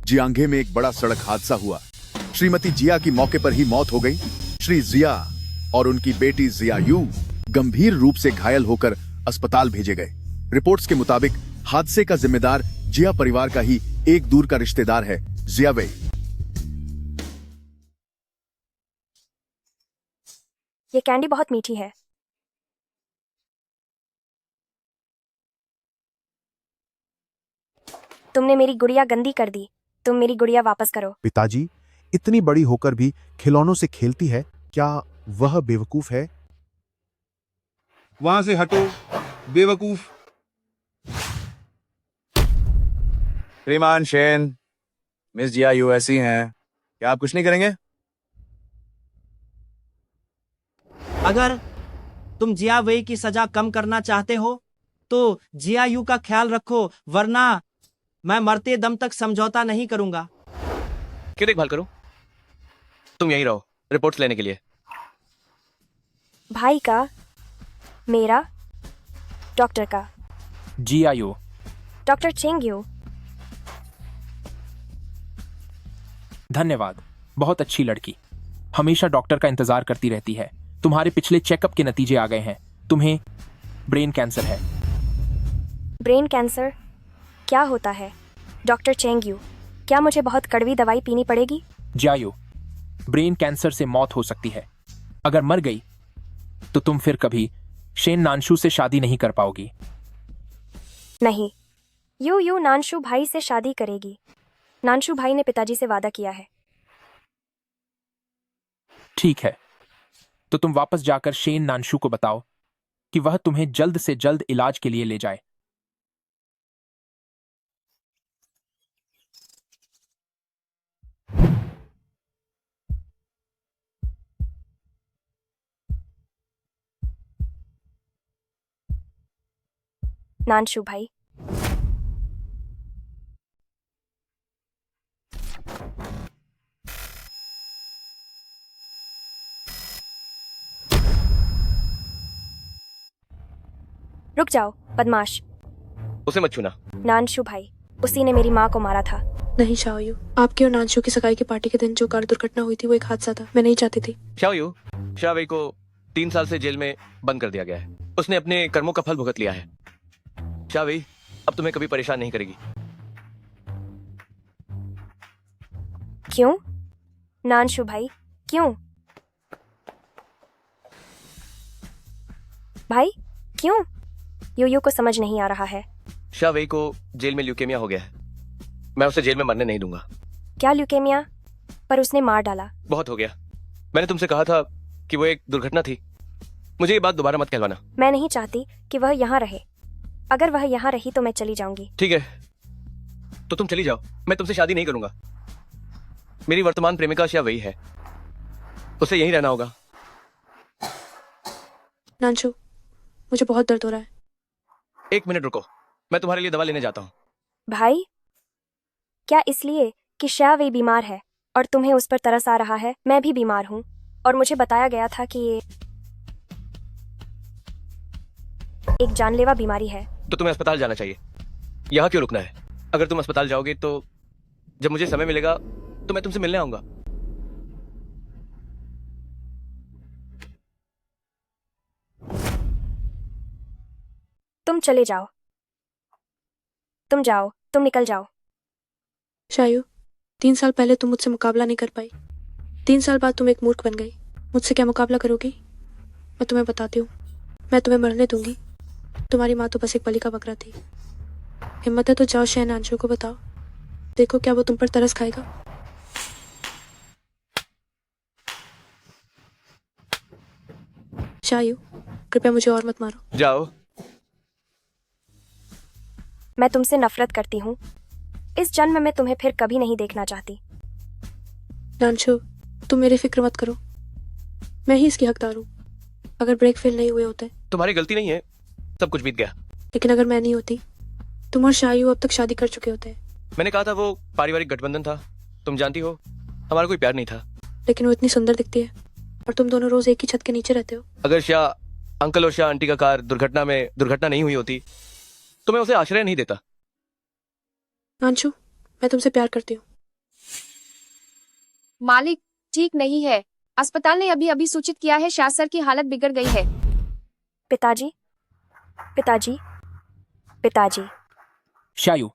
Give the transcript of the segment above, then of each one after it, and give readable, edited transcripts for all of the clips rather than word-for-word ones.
जियांगे में एक बड़ा सड़क हादसा हुआ। श्रीमती जिया की मौके पर ही मौत हो गई। श्री जिया और उनकी बेटी जिया यू गंभीर रूप से घायल होकर अस्पताल भेजे गए। रिपोर्ट्स के मुताबिक हादसे का जिम्मेदार जिया परिवार का ही एक दूर का रिश्तेदार है, जिया वेई। ये कैंडी बहुत मीठी है। तुमने मेरी गुड़िया गंदी कर दी। तुम मेरी गुड़िया वापस करो। पिताजी, इतनी बड़ी होकर भी खिलौनों से खेलती है, क्या वह बेवकूफ है? वहां से हटो, बेवकूफ। श्रीमान शेन, मिस जिया यू ऐसी हैं, क्या आप कुछ नहीं करेंगे? अगर तुम जिया वेई की सजा कम करना चाहते हो तो जिया यू का ख्याल रखो, वरना मैं मरते दम तक समझौता नहीं करूंगा। क्यों देखभाल करूं? तुम यहीं रहो रिपोर्ट्स लेने के लिए। भाई का, मेरा, डॉक्टर का। जिया यू। डॉक्टर चेंग यू। धन्यवाद, बहुत अच्छी लड़की, हमेशा डॉक्टर का इंतजार करती रहती है। तुम्हारे पिछले चेकअप के नतीजे आ गए हैं, तुम्हें ब्रेन कैंसर है। ब्रेन कैंसर क्या होता है? डॉक्टर चेंग यू, क्या मुझे बहुत कड़वी दवाई पीनी पड़ेगी? जियायू, ब्रेन कैंसर से मौत हो सकती है। अगर मर गई तो तुम फिर कभी शेन नानशू से शादी नहीं कर पाओगी। नहीं, यू नानशू भाई से शादी करेगी। नानशू भाई ने पिताजी से वादा किया है। ठीक है, तो तुम वापस जाकर शेन नानशू को बताओ कि वह तुम्हें जल्द से जल्द इलाज के लिए ले जाए। नानशू भाई, रुक जाओ बदमाश। उसे मत छूना। नानशू भाई, उसी ने मेरी माँ को मारा था। नहीं शाओयू, आपके और नानशू की सगाई की पार्टी के दिन जो कार दुर्घटना हुई थी वो एक हादसा था। मैं नहीं चाहती थी। शाओयू, शावेई को 3 साल से जेल में बंद कर दिया गया है। उसने अपने कर्मों का फल भुगत लिया है। शावेई अब तुम्हें कभी परेशान नहीं करेगी। क्यों नानशू भाई, क्यों? भाई क्यों? यू को समझ नहीं आ रहा है। शावेई को जेल में ल्यूकेमिया हो गया है। मैं उसे जेल में मरने नहीं दूंगा। क्या ल्यूकेमिया? पर उसने मार डाला। बहुत हो गया। मैंने तुमसे कहा था कि वो एक दुर्घटना थी। मुझे ये बात दोबारा मत कहवाना। मैं नहीं चाहती कि वह यहाँ रहे। अगर वह यहाँ रही तो मैं चली जाऊंगी। ठीक है, तो तुम चली जाओ। मैं तुमसे शादी नहीं करूंगा। मेरी वर्तमान प्रेमिका शावेई है, उसे यहीं रहना होगा। नानशू, मुझे बहुत दर्द हो रहा है। 1 मिनट रुको, मैं तुम्हारे लिए दवा लेने जाता हूँ। भाई, क्या इसलिए कि शावेई बीमार है और तुम्हें उस पर तरस आ रहा है? मैं भी बीमार हूँ और मुझे बताया गया था कि ये एक जानलेवा बीमारी है। तो तुम्हें अस्पताल जाना चाहिए। यहाँ क्यों रुकना है? अगर तुम अस्पताल जाओगे तो जब मुझे समय मिलेगा तो मैं तुमसे मिलने आऊंगा। तुम चले जाओ। तुम जाओ, तुम निकल जाओ। शायू, 3 साल पहले तुम मुझसे मुकाबला नहीं कर पाई। 3 साल बाद तुम एक मूर्ख बन गई। मुझसे क्या मुकाबला करोगी? मैं तुम्हें बताती हूँ, मैं तुम्हें मरने दूंगी। तुम्हारी माँ तो बस एक बलि का बकरा थी। हिम्मत है तो जाओ शेन नानशू को बताओ, देखो क्या वो तुम पर तरस खाएगा। शायू, कृपया मुझे और मत मारो। जाओ। मैं तुमसे नफरत करती हूँ। इस जन्म में तुम्हें फिर कभी नहीं देखना चाहती। नानशू, तुम मेरी फिक्र मत करो, मैं ही इसकी हकदार हूँ। अगर ब्रेक फेल नहीं हुए होते। तुम्हारी गलती नहीं है, सब कुछ बीत गया। लेकिन अगर मैं नहीं होती, तुम और शायू अब तक शादी कर चुके होते। मैंने कहा था वो पारिवारिक गठबंधन था। तुम जानती हो हमारा कोई प्यार नहीं था। लेकिन वो इतनी सुंदर दिखती है और तुम दोनों रोज एक ही छत के नीचे रहते हो। अगर शाह अंकल और शाह आंटी का कार दुर्घटना नहीं हुई होती तो मैं उसे आश्रय नहीं देता। नानशू, मैं तुमसे प्यार करती हूँ। मालिक ठीक नहीं है। अस्पताल ने अभी अभी सूचित किया है शाह सर की हालत बिगड़ गई है। पिताजी, पिताजी, पिताजी। शायू,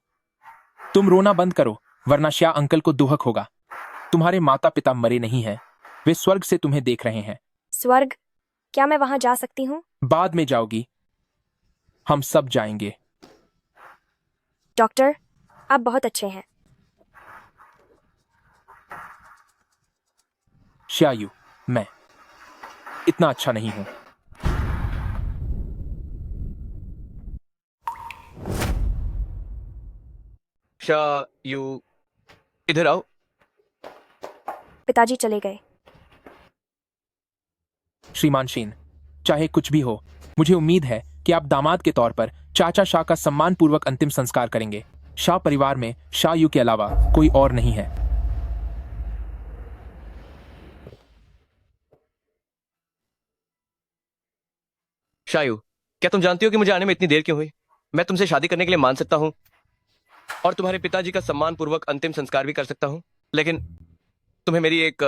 तुम रोना बंद करो, वरना शाह अंकल को दुहक होगा। तुम्हारे माता पिता मरे नहीं हैं, वे स्वर्ग से तुम्हें देख रहे हैं। स्वर्ग? क्या मैं वहां जा सकती हूँ? बाद में जाओगी, हम सब जाएंगे। डॉक्टर, आप बहुत अच्छे हैं। शायू, मैं इतना अच्छा नहीं हूं। शाह यू, इधर आओ। पिताजी चले गए। श्रीमान शेन, चाहे कुछ भी हो, मुझे उम्मीद है कि आप दामाद के तौर पर चाचा शाह का सम्मानपूर्वक अंतिम संस्कार करेंगे। शाह परिवार में शाह यू के अलावा कोई और नहीं है। शायू, क्या तुम जानती हो कि मुझे आने में इतनी देर क्यों हुई? मैं तुमसे शादी करने के लिए मान सकता हूँ और तुम्हारे पिताजी का सम्मानपूर्वक अंतिम संस्कार भी कर सकता हूँ, लेकिन तुम्हें मेरी एक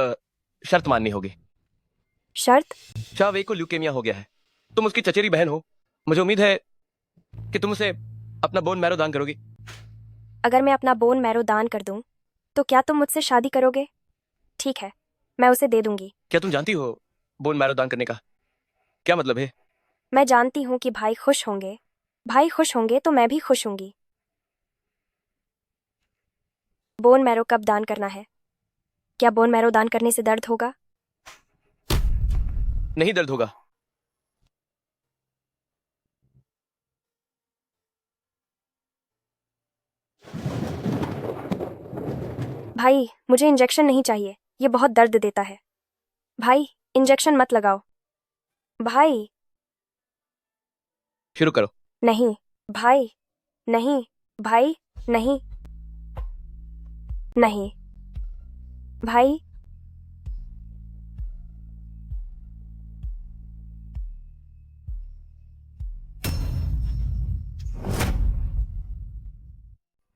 शर्त माननी होगी। शर्त? शाह वेई को ल्यूकेमिया हो गया है। तुम उसकी चचेरी बहन हो, मुझे उम्मीद है कि तुम उसे अपना बोन मैरो दान करोगी। अगर मैं अपना बोन मैरो दान कर दूं, तो क्या तुम मुझसे शादी करोगे? ठीक है, मैं उसे दे दूंगी। क्या तुम जानती हो बोन मैरो दान करने का क्या मतलब है? मैं जानती हूँ कि भाई खुश होंगे। भाई खुश होंगे तो मैं भी खुश होंगी। बोन मैरो कब दान करना है? क्या बोन मैरो दान करने से दर्द होगा? नहीं दर्द होगा। भाई, मुझे इंजेक्शन नहीं चाहिए, ये बहुत दर्द देता है। भाई, इंजेक्शन मत लगाओ। भाई। शुरू करो। नहीं भाई, नहीं भाई, नहीं, नहीं भाई।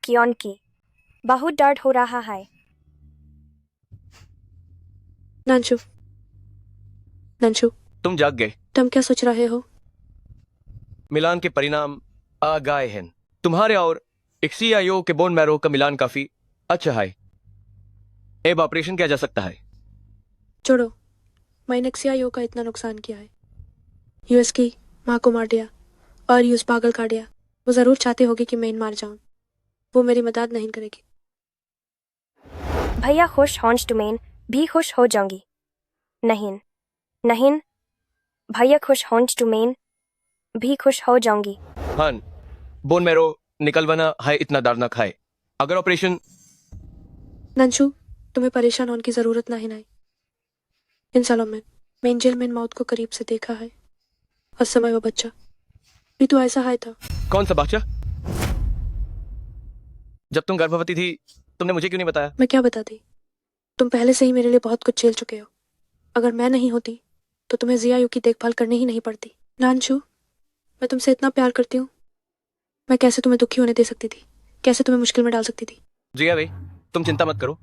कियोन की बहुत दर्द हो रहा है। नंशु, नंशु, तुम जाग गए। तुम क्या सोच रहे हो? मिलान के परिणाम आ गए हैं। तुम्हारे और इक्सियायो के बोन मैरो का मिलान काफी अच्छा है। अब ऑपरेशन किया जा सकता है। छोड़ो, मैंने एक्सियायो का इतना नुकसान किया है। यूएस की माँ को मार दिया और यूएस पागल कर दिया। वो जरूर चाहते होगी कि मैं इन मार जाऊं। वो मेरी मदद नहीं करेगी। भैया खुश होंज टुमेन भी खुश हो जाऊंगी। नहीं, नहीं भैया खुश होंज टुमेन भी खुश हो जाऊंगी। हाँ, बोन मैरो निकलवाना है इतना दर्दनाक है। अगर ऑपरेशन। नंशु, तुम्हें परेशान होने की जरूरत नहीं है। इन सालों में मैं जेल में मौत को करीब से देखा है। उस समय वो बच्चा भी तो ऐसा है था। कौन सा बच्चा? जब तुम गर्भवती थी तुमने मुझे क्यों नहीं बताया? मैं क्या बताती? तुम पहले से ही मेरे लिए बहुत कुछ झेल चुके हो। अगर मैं नहीं होती तो तुम्हें जियायू की देखभाल करनी ही नहीं पड़ती। नानशु, मैं तुमसे इतना प्यार करती हूँ। मैं कैसे तुम्हें दुखी होने दे सकती थी? कैसे तुम्हें मुश्किल में डाल सकती थी? जिया भाई, तुम चिंता मत करो।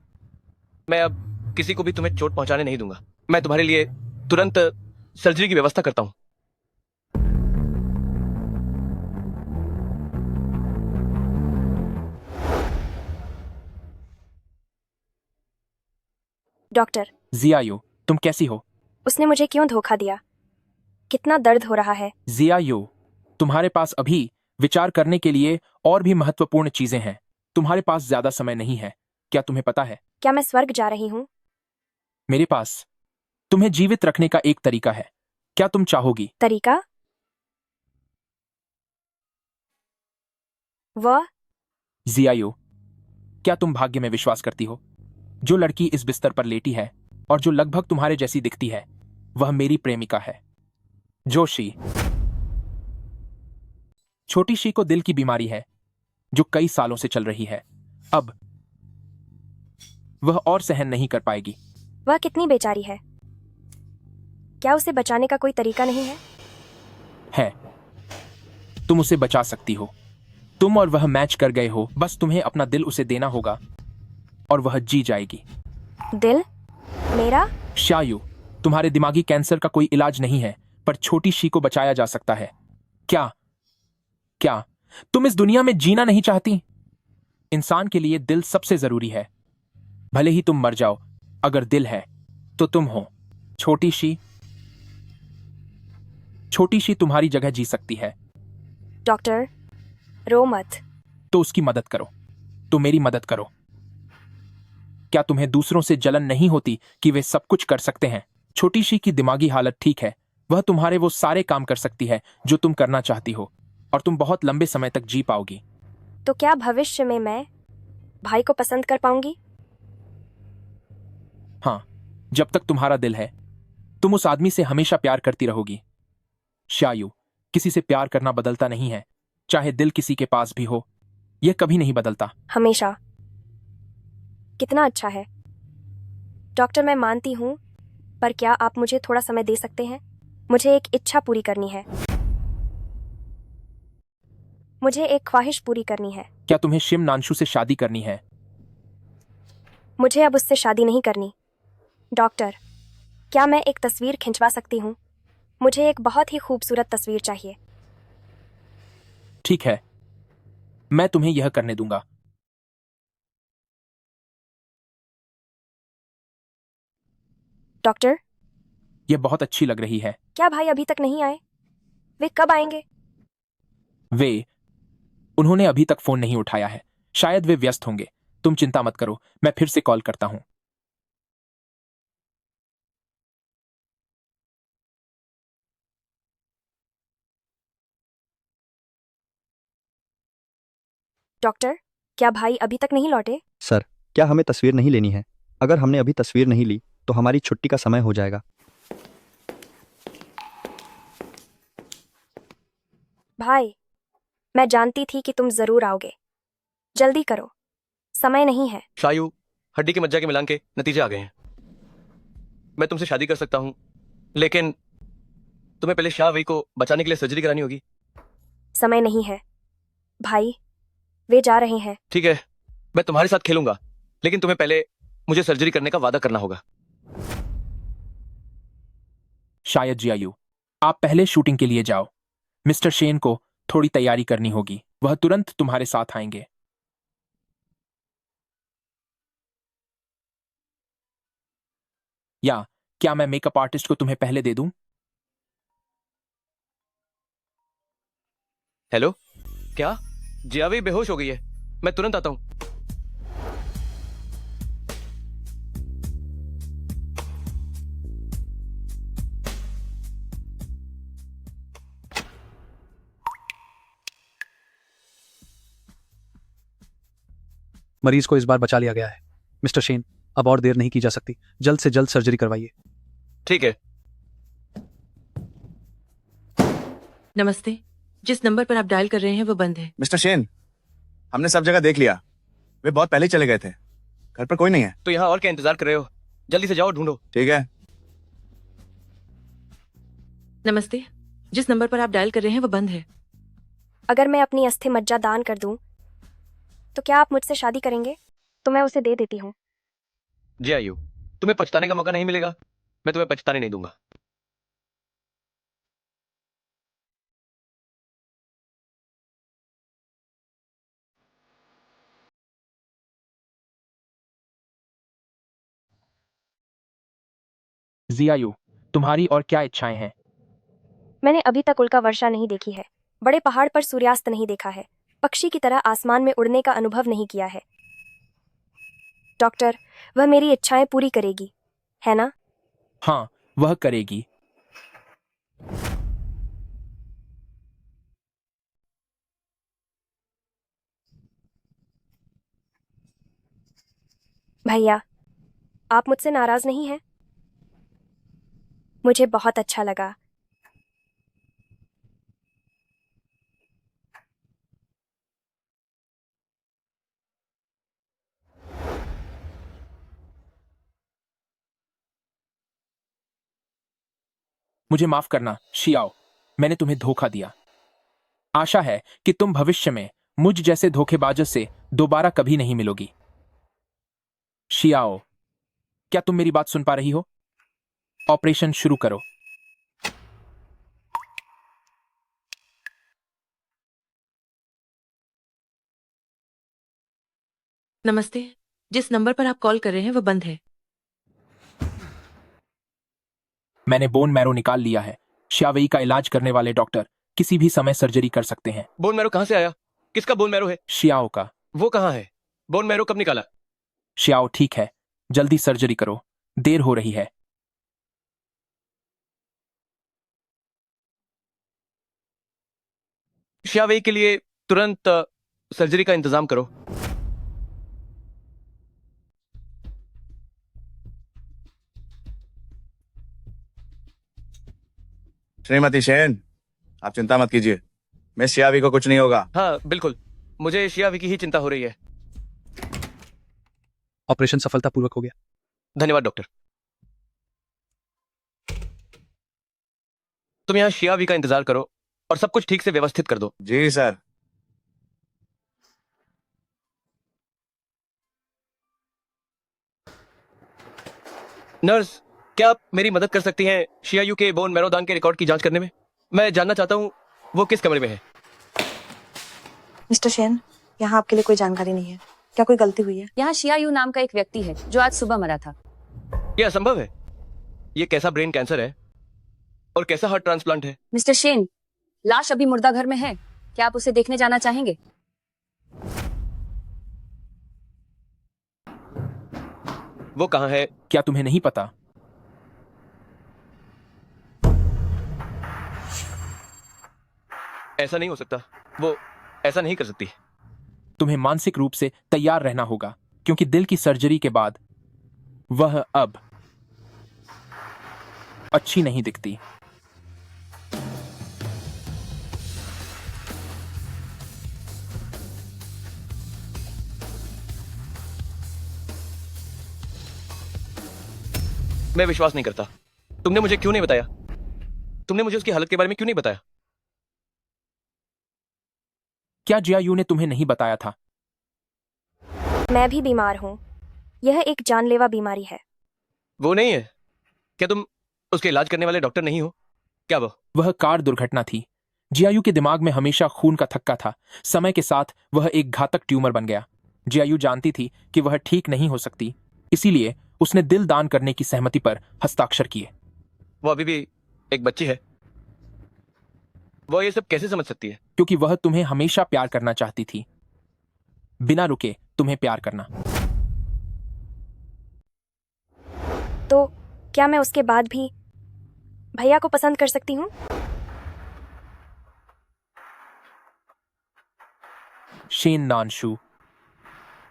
मैं अब किसी को भी तुम्हें चोट पहुंचाने नहीं दूंगा। मैं तुम्हारे लिए तुरंत सर्जरी की व्यवस्था करता हूं। डॉक्टर, जियायू, तुम कैसी हो? उसने मुझे क्यों धोखा दिया? कितना दर्द हो रहा है। जियायू, तुम्हारे पास अभी विचार करने के लिए और भी महत्वपूर्ण चीजें हैं। तुम्हारे पास ज्यादा समय नहीं है। क्या तुम्हें पता है? क्या मैं स्वर्ग जा रही हूँ? मेरे पास तुम्हें जीवित रखने का एक तरीका है। क्या तुम चाहोगी? तरीका? वह? जियायू, क्या तुम भाग्य में विश्वास करती हो? जो लड़की इस बिस्तर पर लेटी है और जो लगभग तुम्हारे जैसी दिखती है, वह मेरी प्रेमिका है, जोशी। छोटी शी को दिल की बीमारी है जो कई सालों से चल रही है। अब वह और सहन नहीं कर पाएगी। वह कितनी बेचारी है। क्या उसे बचाने का कोई तरीका नहीं है? है, तुम उसे बचा सकती हो। तुम और वह मैच कर गए हो। बस तुम्हें अपना दिल उसे देना होगा और वह जी जाएगी। दिल? मेरा? शायु, तुम्हारे दिमागी कैंसर का कोई इलाज नहीं है, पर छोटी शी को बचाया जा सकता है। क्या क्या तुम इस दुनिया में जीना नहीं चाहती? इंसान के लिए दिल सबसे जरूरी है। भले ही तुम मर जाओ, अगर दिल है तो तुम हो। छोटी शी तुम्हारी जगह जी सकती है। डॉक्टर, रो मत। तो उसकी मदद करो, तो मेरी मदद करो। क्या तुम्हें दूसरों से जलन नहीं होती कि वे सब कुछ कर सकते हैं? छोटी शी की दिमागी हालत ठीक है, वह तुम्हारे वो सारे काम कर सकती है जो तुम करना चाहती हो, और तुम बहुत लंबे समय तक जी पाओगी। तो क्या भविष्य में मैं भाई को पसंद कर पाऊंगी? हाँ, जब तक तुम्हारा दिल है, तुम उस आदमी से हमेशा प्यार करती रहोगी। शायु, किसी से प्यार करना बदलता नहीं है, चाहे दिल किसी के पास भी हो, यह कभी नहीं बदलता। हमेशा। कितना अच्छा है। डॉक्टर, मैं मानती हूँ, पर क्या आप मुझे थोड़ा समय दे सकते हैं? मुझे एक इच्छा पूरी करनी है। मुझे एक ख्वाहिश पूरी करनी है। क्या तुम्हें शिम नानशु से शादी करनी है? मुझे अब उससे शादी नहीं करनी। डॉक्टर, क्या मैं एक तस्वीर खिंचवा सकती हूँ? मुझे एक बहुत ही खूबसूरत तस्वीर चाहिए। ठीक है, मैं तुम्हें यह करने दूंगा। डॉक्टर, यह बहुत अच्छी लग रही है। क्या भाई अभी तक नहीं आए? वे कब आएंगे? उन्होंने अभी तक फोन नहीं उठाया है, शायद वे व्यस्त होंगे। तुम चिंता मत करो, मैं फिर से कॉल करता हूं। डॉक्टर, क्या भाई अभी तक नहीं लौटे? सर, क्या हमें तस्वीर नहीं लेनी है? अगर हमने अभी तस्वीर नहीं ली तो हमारी छुट्टी का समय हो जाएगा। भाई, मैं जानती थी कि तुम जरूर आओगे। जल्दी करो, समय नहीं है। शायु, हड्डी के मज्जा के मिलान के नतीजे आ गए हैं। मैं तुमसे शादी कर सकता हूं, लेकिन तुम्हें पहले शाह वही को बचाने के लिए सर्जरी करानी होगी। समय नहीं है भाई, वे जा रहे हैं। ठीक है, मैं तुम्हारे साथ खेलूंगा, लेकिन तुम्हें पहले मुझे सर्जरी करने का वादा करना होगा। शायद जियायु, आप पहले शूटिंग के लिए जाओ। मिस्टर शेन को थोड़ी तैयारी करनी होगी, वह तुरंत तुम्हारे साथ आएंगे। या क्या मैं मेकअप आर्टिस्ट को तुम्हें पहले दे दूं? हेलो, क्या जियावी बेहोश हो गई है? मैं तुरंत आता हूं। मरीज को इस बार बचा लिया गया है। मिस्टर शेन, अब और देर नहीं की जा सकती, जल्द से जल्द सर्जरी करवाइए। ठीक है। नमस्ते, जिस नंबर पर आप डायल कर रहे हैं वो बंद है। मिस्टर शेन, हमने सब जगह देख लिया, वे बहुत पहले चले गए थे। घर पर कोई नहीं है। तो यहाँ और क्या इंतजार कर रहे हो? जल्दी से जाओ, ढूंढो। ठीक है। नमस्ते, जिस नंबर पर आप डायल कर रहे हैं वो बंद है। अगर मैं अपनी अस्थि मज्जा दान कर दूं, तो क्या आप मुझसे शादी करेंगे? तो मैं उसे दे देती हूँ। जियायु, तुम्हें पछताने का मौका नहीं मिलेगा। मैं तुम्हें पछताने नहीं दूंगा। जियायु, तुम्हारी और क्या इच्छाएं हैं? मैंने अभी तक उल्का वर्षा नहीं देखी है, बड़े पहाड़ पर सूर्यास्त नहीं देखा है, पक्षी की तरह आसमान में उड़ने का अनुभव नहीं किया है। डॉक्टर, वह मेरी इच्छाएं पूरी करेगी, है ना? हाँ, वह करेगी। भैया, आप मुझसे नाराज नहीं हैं? मुझे बहुत अच्छा लगा। मुझे माफ करना शियाओ, मैंने तुम्हें धोखा दिया। आशा है कि तुम भविष्य में मुझ जैसे धोखेबाजों से दोबारा कभी नहीं मिलोगी। शियाओ। क्या तुम मेरी बात सुन पा रही हो? ऑपरेशन शुरू करो। नमस्ते। जिस नंबर पर आप कॉल कर रहे हैं वो बंद है। मैंने बोन मैरो निकाल लिया है। श्यावेई का इलाज करने वाले डॉक्टर किसी भी समय सर्जरी कर सकते हैं। बोन मैरो कहाँ से आया? किसका बोन मैरो है? शियाओ का। वो कहाँ है? बोन मैरो कब निकाला? शियाओ ठीक है, जल्दी सर्जरी करो, देर हो रही है। श्यावेई के लिए तुरंत सर्जरी का इंतजाम करो। श्रीमती शेन, आप चिंता मत कीजिए, मिस शियावी को कुछ नहीं होगा। हाँ बिल्कुल, मुझे शियावी की ही चिंता हो रही है। ऑपरेशन सफलतापूर्वक हो गया। धन्यवाद डॉक्टर। तुम यहाँ शियावी का इंतजार करो और सब कुछ ठीक से व्यवस्थित कर दो। जी सर। नर्स, क्या आप मेरी मदद कर सकती हैं शियायू के बोन मैरो दान के रिकॉर्ड की जांच करने में? मैं जानना चाहता हूँ वो किस कमरे में है। मिस्टर शेन, यहाँ आपके लिए कोई जानकारी नहीं है। क्या कोई गलती हुई है? यहाँ शियायू नाम का एक व्यक्ति है जो आज सुबह मरा था। ये असंभव है। ये कैसा ब्रेन कैंसर है और कैसा हार्ट ट्रांसप्लांट है? मिस्टर शेन, लाश अभी मुर्दा घर में है। क्या आप उसे देखने जाना चाहेंगे? वो कहाँ है? क्या तुम्हें नहीं पता? ऐसा नहीं हो सकता। वो ऐसा नहीं कर सकती। तुम्हें मानसिक रूप से तैयार रहना होगा, क्योंकि दिल की सर्जरी के बाद वह अब अच्छी नहीं दिखती। मैं विश्वास नहीं करता। तुमने मुझे क्यों नहीं बताया? तुमने मुझे उसकी हालत के बारे में क्यों नहीं बताया? क्या जियायू ने तुम्हें नहीं बताया था? मैं भी बीमार हूँ। यह एक जानलेवा बीमारी है। वो नहीं है? क्या तुम उसके इलाज करने वाले डॉक्टर नहीं हो? क्या वह कार दुर्घटना थी। जियायू के दिमाग में हमेशा खून का थक्का था। समय के साथ वह एक घातक ट्यूमर बन गया। जियायू जानती थी कि वह ठीक नहीं हो सकती, इसीलिए उसने दिल दान करने की सहमति पर हस्ताक्षर किए। वो अभी भी एक बच्ची है। वो ये सब कैसे समझ सकती है? क्योंकि वह तुम्हें हमेशा प्यार करना चाहती थी, बिना रुके तुम्हें प्यार करना। तो क्या मैं उसके बाद भी भैया को पसंद कर सकती हूँ? शेन नानशु,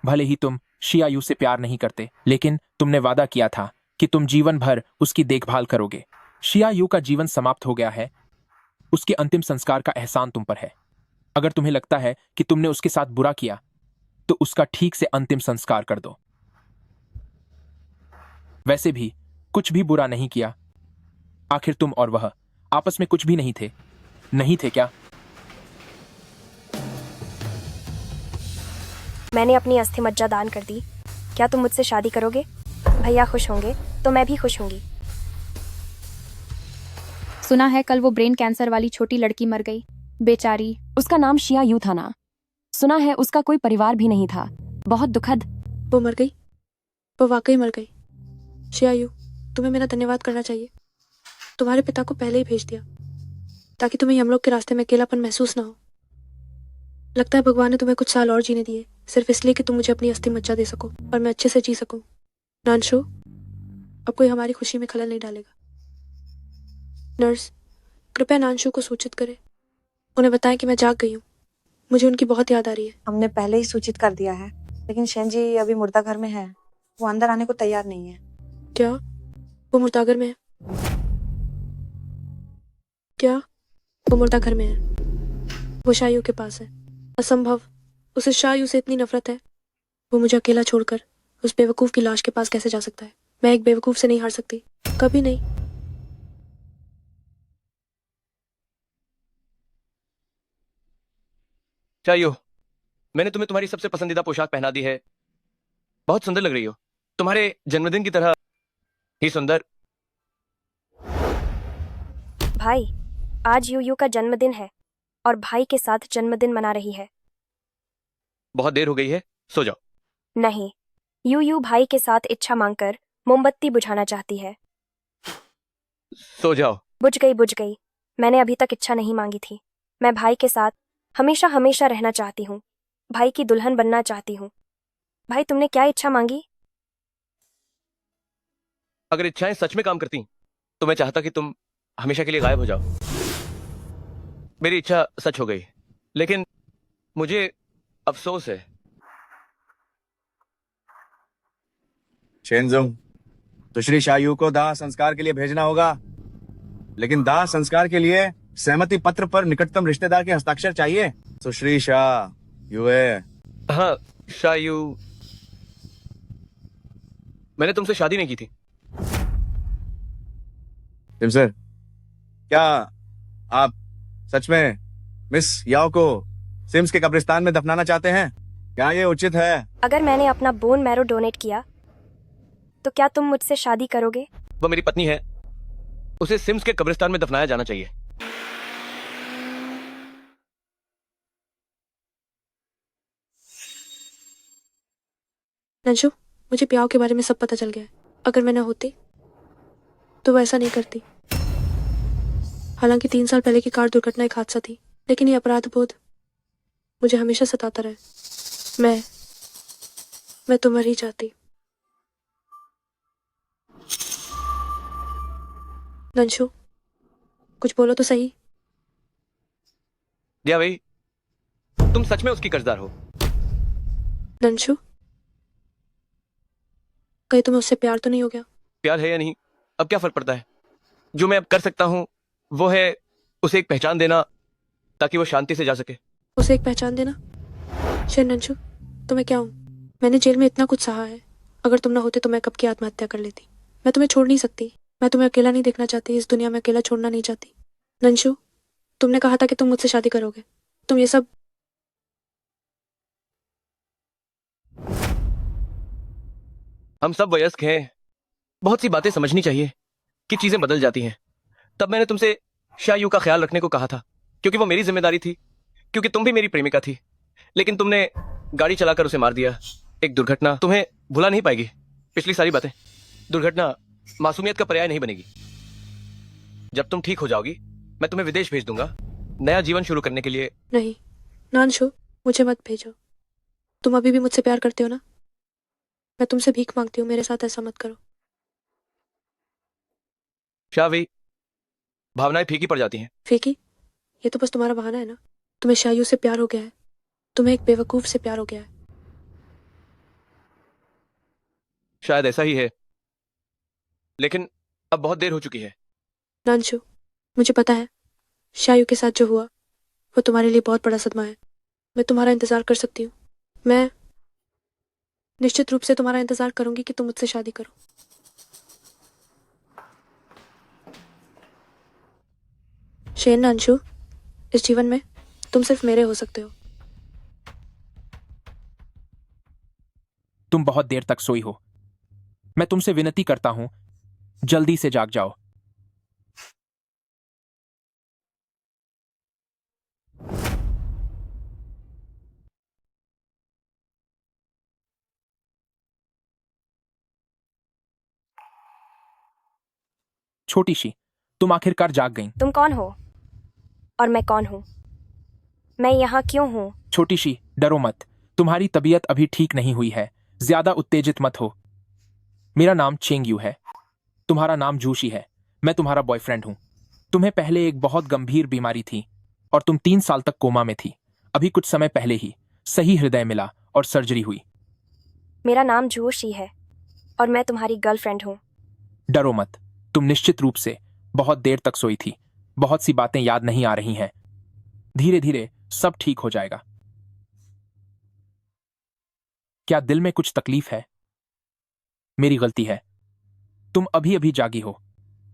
भले ही तुम शियायू से प्यार नहीं करते, लेकिन तुमने वादा किया था कि तुम जीवन भर उसकी देखभाल करोगे। शियायू का जीवन समाप्त हो गया है। उसके अंतिम संस्कार का एहसान तुम पर है। अगर तुम्हें लगता है कि तुमने उसके साथ बुरा किया, तो उसका ठीक से अंतिम संस्कार कर दो। वैसे भी कुछ भी बुरा नहीं किया। आखिर तुम और वह आपस में कुछ भी नहीं थे क्या? मैंने अपनी अस्थि मज्जा दान कर दी। क्या तुम मुझसे शादी करोगे? भैया खुश होंगे तो मैं भी खुश होंगी। सुना है कल वो ब्रेन कैंसर वाली छोटी लड़की मर गई। बेचारी। उसका नाम शियायू था ना? सुना है उसका कोई परिवार भी नहीं था। बहुत दुखद। वो मर गई। वो वाकई मर गई। शियायू, तुम्हें मेरा धन्यवाद करना चाहिए। तुम्हारे पिता को पहले ही भेज दिया ताकि तुम्हें हम लोग के रास्ते में अकेलापन महसूस ना हो। लगता है भगवान ने तुम्हें कुछ साल और जीने दिए, सिर्फ इसलिए कि तुम मुझे अपनी अस्थि मज्जा दे सको और मैं अच्छे से जी सकूं। नानशु, अब कोई हमारी खुशी में खलल नहीं डालेगा। नर्स, कृपया नानशु को सूचित करें। उन्हें बताएं कि मैं जाग गई हूँ। मुझे उनकी बहुत याद आ रही है। हमने पहले ही सूचित कर दिया है, लेकिन शेन जी अभी मुर्दा घर में है। वो अंदर आने को तैयार नहीं है। क्या वो मुर्दाघर में है? क्या वो मुर्दाघर में है? वो शायू के पास है। असंभव। उसे शायू से इतनी नफरत है। वो मुझे अकेला छोड़कर उस बेवकूफ की लाश के पास कैसे जा सकता है? मैं एक बेवकूफ से नहीं हार सकती, कभी नहीं। चाहिए। मैंने तुम्हें तुम्हारी सबसे पसंदीदा पोशाक पहना दी है। बहुत सुंदर लग रही हो। तुम्हारे जन्मदिन की तरह ही सुंदर। भाई, आज यूयू का जन्मदिन है और भाई के साथ जन्मदिन मना रही है। बहुत देर हो गई है, सो जाओ। नहीं, यूयू भाई के साथ इच्छा मांगकर मोमबत्ती बुझाना चाहती है। सो जाओ। बुझ गई। मैंने अभी तक इच्छा नहीं मांगी थी। मैं भाई के साथ हमेशा हमेशा रहना चाहती हूँ। भाई की दुल्हन बनना चाहती हूँ। भाई, तुमने क्या इच्छा मांगी? अगर इच्छाएं सच में काम करती तो मैं चाहता कि तुम हमेशा के लिए गायब हो जाओ। मेरी इच्छा सच हो गई, लेकिन मुझे अफसोस है। शेनजुंग, तो श्री शायू को दाह संस्कार के लिए भेजना होगा, लेकिन दाह संस्कार के लिए सहमति पत्र पर निकटतम रिश्तेदार के हस्ताक्षर चाहिए। तो श्री शाह यूए। हाँ शायू, मैंने तुमसे शादी नहीं की थी। टिम सर, क्या आप सच में मिस याओ को सिम्स के कब्रिस्तान में दफनाना चाहते हैं? क्या ये उचित है? अगर मैंने अपना बोन मैरो डोनेट किया तो क्या तुम मुझसे शादी करोगे? वो मेरी पत्नी है, उसे सिम्स के कब्रिस्तान में दफनाया जाना चाहिए। नंशु, मुझे प्याओ के बारे में सब पता चल गया है। अगर मैं न होती तो वो ऐसा नहीं करती। हालांकि 3 साल पहले की कार दुर्घटना एक हादसा थी, लेकिन ये अपराध बोध मुझे हमेशा सताता रहा। मैं तो मर ही जाती। नंशु, कुछ बोलो तो सही। दिया भाई, तुम सच में उसकी कर्जदार हो? नंशु, कहीं तुम्हें उससे प्यार तो नहीं हो गया? प्यार है या नहीं, अब क्या फर्क पड़ता है? जो मैं अब कर सकता हूं वो है उसे एक पहचान देना, ताकि वो शांति से जा सके। उसे एक पहचान देना? शेर नंशु, तो मैं क्या हूँ? मैंने जेल में इतना कुछ सहा है। अगर तुम ना होते तो मैं कब की आत्महत्या कर लेती। मैं तुम्हें छोड़ नहीं सकती। मैं तुम्हें अकेला नहीं देखना चाहती। इस दुनिया में अकेला छोड़ना नहीं चाहती। नंशु, तुमने कहा था कि तुम मुझसे शादी करोगे। तुम ये सब हम सब वयस्क हैं, बहुत सी बातें समझनी चाहिए कि चीजें बदल जाती हैं। तब मैंने तुमसे शायू का ख्याल रखने को कहा था, क्योंकि वो मेरी जिम्मेदारी थी, क्योंकि तुम भी मेरी प्रेमिका थी। लेकिन तुमने गाड़ी चलाकर उसे मार दिया। एक दुर्घटना तुम्हें भुला नहीं पाएगी। पिछली सारी बातें, दुर्घटना मासूमियत का पर्याय नहीं बनेगी। जब तुम ठीक हो जाओगी मैं तुम्हें विदेश भेज दूंगा, नया जीवन शुरू करने के लिए। नहीं नानशु, मुझे मत भेजो। तुम अभी भी मुझसे प्यार करते हो ना? मैं तुमसे भीख मांगती हूँ, मेरे साथ ऐसा मत करो। शावी, भावनाएं फीकी पड़ जाती हैं। फीकी? ये तो बस तुम्हारा बहाना है ना। तुम्हें शायू से प्यार हो गया है। तुम्हें एक बेवकूफ से प्यार हो गया है। शायद ऐसा ही है, लेकिन अब बहुत देर हो चुकी है। नानशु, मुझे पता है शायू के साथ जो हुआ वो तुम्हारे लिए बहुत बड़ा सदमा है। मैं तुम्हारा इंतजार कर सकती हूँ। मैं निश्चित रूप से तुम्हारा इंतजार करूंगी कि तुम मुझसे शादी करो। शेन नानशु, इस जीवन में तुम सिर्फ मेरे हो सकते हो। तुम बहुत देर तक सोई हो। मैं तुमसे विनती करता हूं, जल्दी से जाग जाओ। छोटी सी, तुम आखिरकार जाग गई। तुम कौन हो और मैं कौन हूँ? मैं यहाँ क्यों हूँ? छोटी सी, डरो मत। तुम्हारी तबीयत अभी ठीक नहीं हुई है, ज्यादा उत्तेजित मत हो। मेरा नाम चेंगयू है, तुम्हारा नाम जूशी है। मैं तुम्हारा बॉयफ्रेंड हूं। तुम्हें पहले एक बहुत गंभीर बीमारी थी और तुम 3 साल तक कोमा में थी। अभी कुछ समय पहले ही सही हृदय मिला और सर्जरी हुई। मेरा नाम जोशी है और मैं तुम्हारी गर्लफ्रेंड हूँ। डरो मत, तुम निश्चित रूप से बहुत देर तक सोई थी। बहुत सी बातें याद नहीं आ रही हैं। धीरे धीरे सब ठीक हो जाएगा। क्या दिल में कुछ तकलीफ है? मेरी गलती है। तुम अभी अभी जागी हो।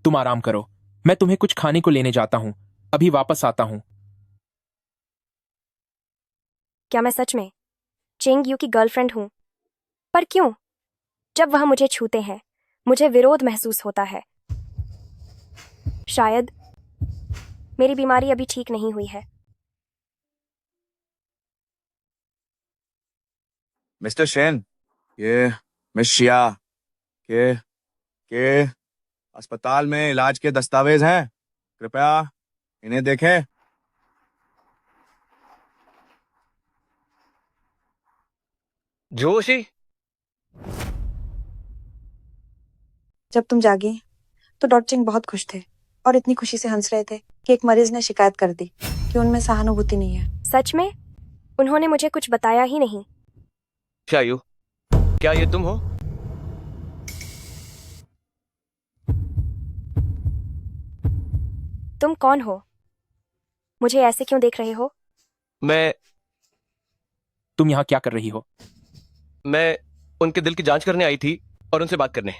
तुम आराम करो। मैं तुम्हें कुछ खाने को लेने जाता हूं। अभी वापस आता हूं। क्या मैं सच में चेंगयू की गर्लफ्रेंड हूँ? पर क्यों? जब वह मुझे छूते हैं मुझे विरोध महसूस होता है। शायद मेरी बीमारी अभी ठीक नहीं हुई है। मिस्टर शेन, ये मिस शिया के अस्पताल में इलाज के दस्तावेज हैं, कृपया इन्हें देखें। जोशी, जब तुम जागी तो डॉक्टर सिंह बहुत खुश थे और इतनी खुशी से हंस रहे थे कि एक मरीज ने शिकायत कर दी कि उनमें सहानुभूति नहीं है। सच में? उन्होंने मुझे कुछ बताया ही नहीं। शायू, क्या ये तुम हो? तुम कौन हो? मुझे ऐसे क्यों देख रहे हो? तुम यहाँ क्या कर रही हो? मैं उनके दिल की जांच करने आई थी और उनसे बात करने।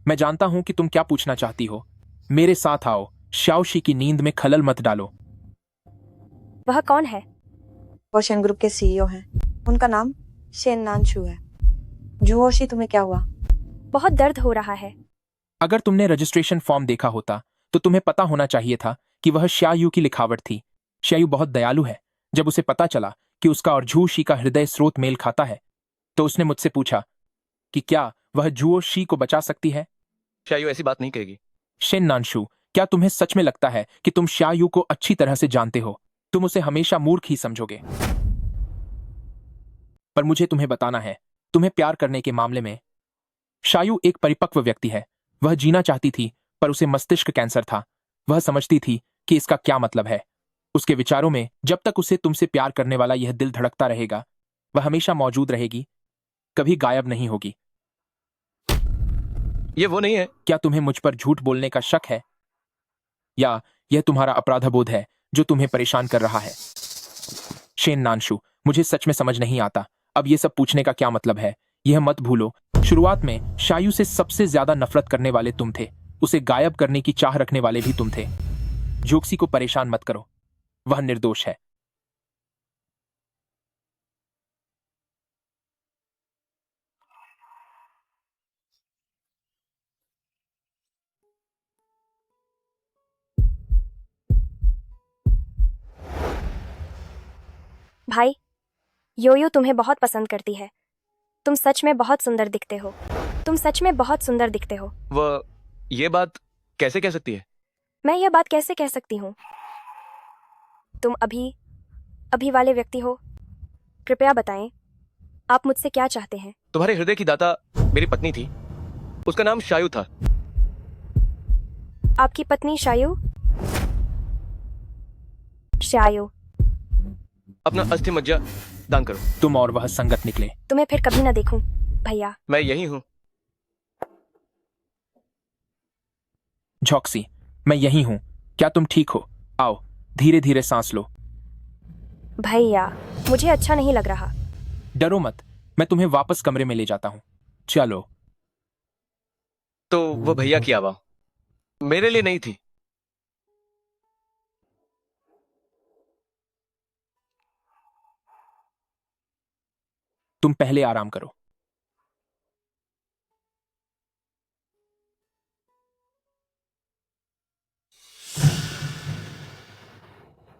मैं जानता हूं कि तुम क्या पूछना चाहती हो। मेरे साथ आओ। शाओशी की नींद में खलल मत डालो। वह कौन है? वो शेन ग्रुप के सीईओ हैं। उनका नाम शेन नानशू है। जुओशी, तुम्हें क्या हुआ? बहुत दर्द हो रहा है। अगर तुमने रजिस्ट्रेशन फॉर्म देखा होता तो तुम्हें पता होना चाहिए था कि वह श्यायू की लिखावट थी। श्यायू बहुत दयालु है। जब उसे पता चला कि उसका और झूशी का हृदय स्रोत मेल खाता है तो उसने मुझसे पूछा कि क्या वह जुओशी को बचा सकती है। शायू ऐसी बात नहीं कहेगी। शेन नानशू, क्या तुम्हें सच में लगता है कि तुम श्यायू को अच्छी तरह से जानते हो? तुम उसे हमेशा मूर्ख ही समझोगे। पर मुझे तुम्हें बताना है, तुम्हें प्यार करने के मामले में शायू एक परिपक्व व्यक्ति है। वह जीना चाहती थी पर उसे मस्तिष्क कैंसर था। वह समझती थी कि इसका क्या मतलब है। उसके विचारों में जब तक उसे तुमसे प्यार करने वाला यह दिल धड़कता रहेगा, वह हमेशा मौजूद रहेगी, कभी गायब नहीं होगी। ये वो नहीं है। क्या तुम्हें मुझ पर झूठ बोलने का शक है या यह तुम्हारा अपराधबोध है जो तुम्हें परेशान कर रहा है? शेन नानशू, मुझे सच में समझ नहीं आता अब ये सब पूछने का क्या मतलब है। यह मत भूलो, शुरुआत में शायू से सबसे ज्यादा नफरत करने वाले तुम थे। उसे गायब करने की चाह रखने वाले भी तुम थे। जोक्सी को परेशान मत करो, वह निर्दोष है। भाई, योयो तुम्हें बहुत पसंद करती है। तुम सच में बहुत सुंदर दिखते हो। तुम सच में बहुत सुंदर दिखते हो। वह ये बात कैसे कह सकती है? मैं यह बात कैसे कह सकती हूँ? तुम अभी वाले व्यक्ति हो। कृपया बताएं, आप मुझसे क्या चाहते हैं? तुम्हारे हृदय की दाता मेरी पत्नी थी। उसका नाम शायू था। आपकी पत्नी शायू? शायू, अपना अस्थि मज्जा दान करो। तुम और वह संगत निकले। तुम्हें फिर कभी ना देखूं, भैया। मैं यही हूं। झॉक्सी, मैं यही हूं। क्या तुम ठीक हो? आओ, धीरे धीरे सांस लो। भैया, मुझे अच्छा नहीं लग रहा। डरो मत, मैं तुम्हें वापस कमरे में ले जाता हूं। चलो। तो वो भैया की आवाज मेरे लिए नहीं थी। तुम पहले आराम करो।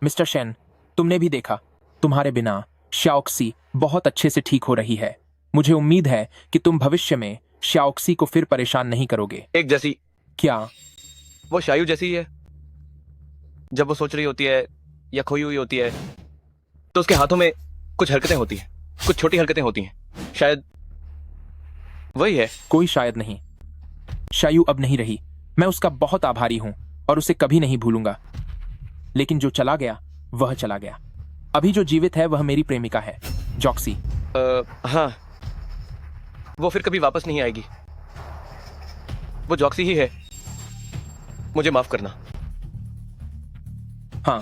मिस्टर शेन, तुमने भी देखा, तुम्हारे बिना शाओक्सी बहुत अच्छे से ठीक हो रही है। मुझे उम्मीद है कि तुम भविष्य में शाओक्सी को फिर परेशान नहीं करोगे। एक जैसी। क्या? वो शायू जैसी ही है। जब वो सोच रही होती है या खोई हुई होती है तो उसके हाथों में कुछ हरकतें होती हैं, कुछ छोटी हरकतें होती हैं। शायद वही है। कोई शायद नहीं। शायू अब नहीं रही। मैं उसका बहुत आभारी हूं और उसे कभी नहीं भूलूंगा। लेकिन जो चला गया वह चला गया। अभी जो जीवित है वह मेरी प्रेमिका है, जॉक्सी। हाँ, वो फिर कभी वापस नहीं आएगी। वो जॉक्सी ही है। मुझे माफ करना। हाँ,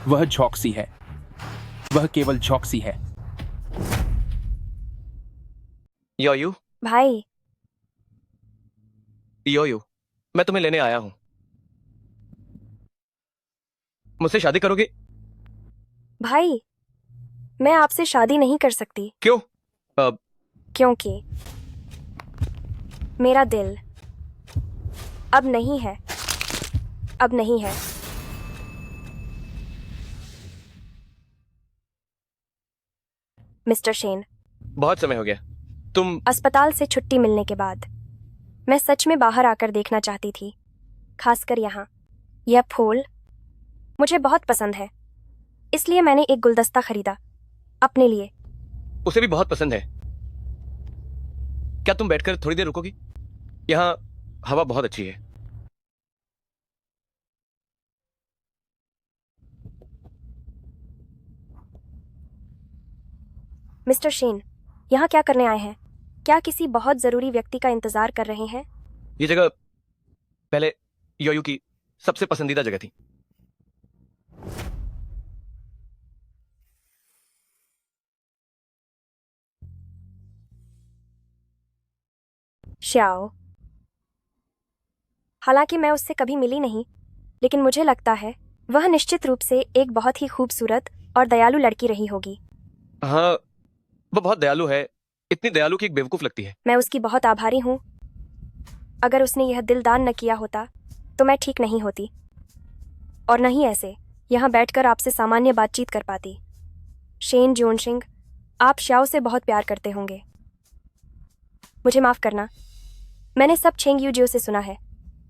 वह जॉक्सी है। वह केवल जॉक्सी है। योयू, भाई, योयू, मैं तुम्हें लेने आया हूं। मुझसे शादी करोगे? भाई, मैं आपसे शादी नहीं कर सकती। क्यों? क्योंकि मेरा दिल अब नहीं है, अब नहीं है। मिस्टर शेन, बहुत समय हो गया। तुम अस्पताल से छुट्टी मिलने के बाद मैं सच में बाहर आकर देखना चाहती थी, खासकर यहाँ। यह फूल मुझे बहुत पसंद है, इसलिए मैंने एक गुलदस्ता खरीदा अपने लिए। उसे भी बहुत पसंद है। क्या तुम बैठकर थोड़ी देर रुकोगी? यहाँ हवा बहुत अच्छी है। मिस्टर शेन, यहाँ क्या करने आए हैं? क्या किसी बहुत जरूरी व्यक्ति का इंतजार कर रहे हैं? ये जगह पहले योयू की सबसे पसंदीदा जगह थी। श्याओ, हालांकि मैं उससे कभी मिली नहीं, लेकिन मुझे लगता है वह निश्चित रूप से एक बहुत ही खूबसूरत और दयालु लड़की रही होगी। हाँ, वो बहुत दयालु है, इतनी दयालु कि एक बेवकूफ लगती है। मैं उसकी बहुत आभारी हूँ। अगर उसने यह दिल दान न किया होता तो मैं ठीक नहीं होती, और न ही ऐसे यहाँ बैठकर आपसे सामान्य बातचीत कर पाती। शेन जियोनशिंग, आप श्याओ से बहुत प्यार करते होंगे। मुझे माफ करना, मैंने सब छेंग यूजियो से सुना है।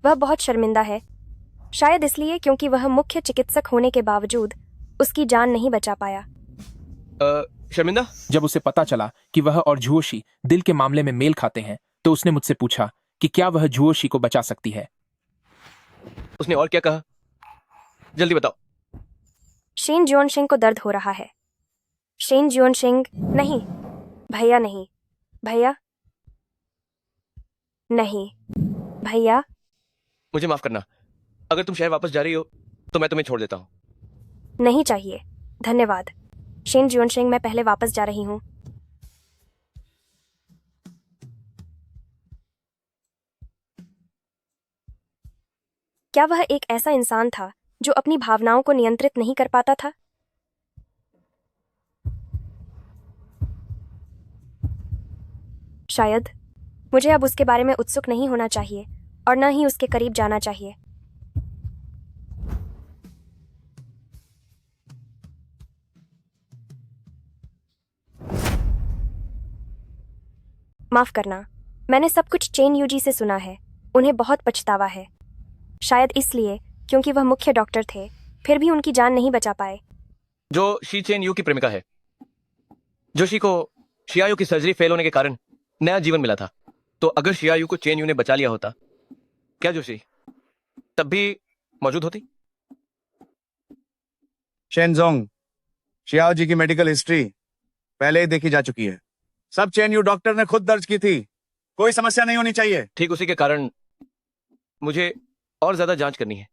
वह बहुत शर्मिंदा है, शायद इसलिए क्योंकि वह मुख्य चिकित्सक होने के बावजूद उसकी जान नहीं बचा पाया। शर्मिंदा? जब उसे पता चला कि वह और झुओशी दिल के मामले में मेल खाते हैं, तो उसने मुझसे पूछा कि क्या वह झुओशी को बचा सकती है। उसने और क्या कहा? जल्दी बताओ। शेन जियोनशिंग को दर्द हो रहा है। शेन जियोनशिंग, नहीं भैया, नहीं भैया, नहीं भैया। मुझे माफ करना, अगर तुम शहर वापस जा रही हो तो मैं तुम्हें छोड़ देता हूँ। नहीं चाहिए, धन्यवाद। शेन जियोनशिंग, मैं पहले वापस जा रही हूँ। क्या वह एक ऐसा इंसान था जो अपनी भावनाओं को नियंत्रित नहीं कर पाता था? शायद मुझे अब उसके बारे में उत्सुक नहीं होना चाहिए और न ही उसके करीब जाना चाहिए। माफ करना, मैंने सब कुछ चेन यूजी से सुना है। उन्हें बहुत पछतावा है, शायद इसलिए क्योंकि वह मुख्य डॉक्टर थे, फिर भी उनकी जान नहीं बचा पाए। जो शी चेन यू की प्रेमिका है, जोशी को शियायू की सर्जरी फेल होने के कारण नया जीवन मिला था, तो अगर शियायू को चेन यू ने बचा लिया होता, क्या जोशी तब भी मौजूद होती? शेनजोंग, शियाओ जी की मेडिकल हिस्ट्री पहले ही देखी जा चुकी है। सब चेन यू डॉक्टर ने खुद दर्ज की थी, कोई समस्या नहीं होनी चाहिए। ठीक उसी के कारण मुझे और ज्यादा जांच करनी है।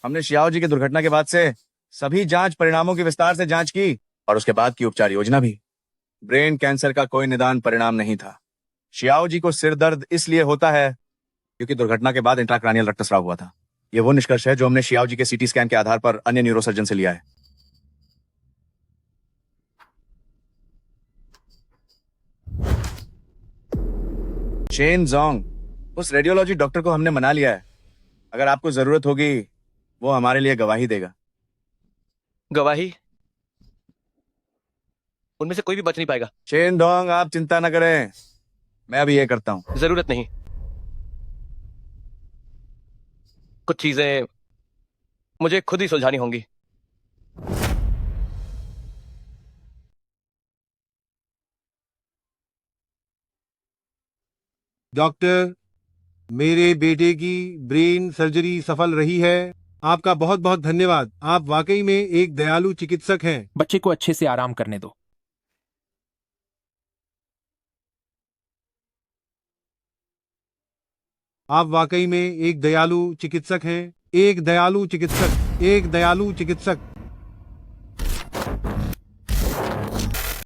हमने शियाओ जी की दुर्घटना के बाद से सभी जांच परिणामों की विस्तार से जांच की और उसके बाद की उपचार योजना भी। ब्रेन कैंसर का कोई निदान परिणाम नहीं था। शियाओ जी को सिर दर्द इसलिए होता है क्योंकि दुर्घटना के बाद इंट्राक्रैनियल रक्तस्राव हुआ था। यह वो निष्कर्ष है जो हमने शियाओ जी के सीटी स्कैन के आधार पर अन्य न्यूरोसर्जन से लिया है। शेन जोंग, उस रेडियोलॉजी डॉक्टर को हमने मना लिया है। अगर आपको जरूरत होगी वो हमारे लिए गवाही देगा। गवाही? उनमें से कोई भी बच नहीं पाएगा। शेन डोंग, आप चिंता न करें, मैं अभी ये करता हूं। जरूरत नहीं, कुछ चीजें मुझे खुद ही सुलझानी होंगी। डॉक्टर, मेरे बेटे की ब्रेन सर्जरी सफल रही है। आपका बहुत बहुत धन्यवाद। आप वाकई में एक दयालु चिकित्सक हैं। बच्चे को अच्छे से आराम करने दो। आप वाकई में एक दयालु चिकित्सक हैं। एक दयालु चिकित्सक, एक दयालु चिकित्सक।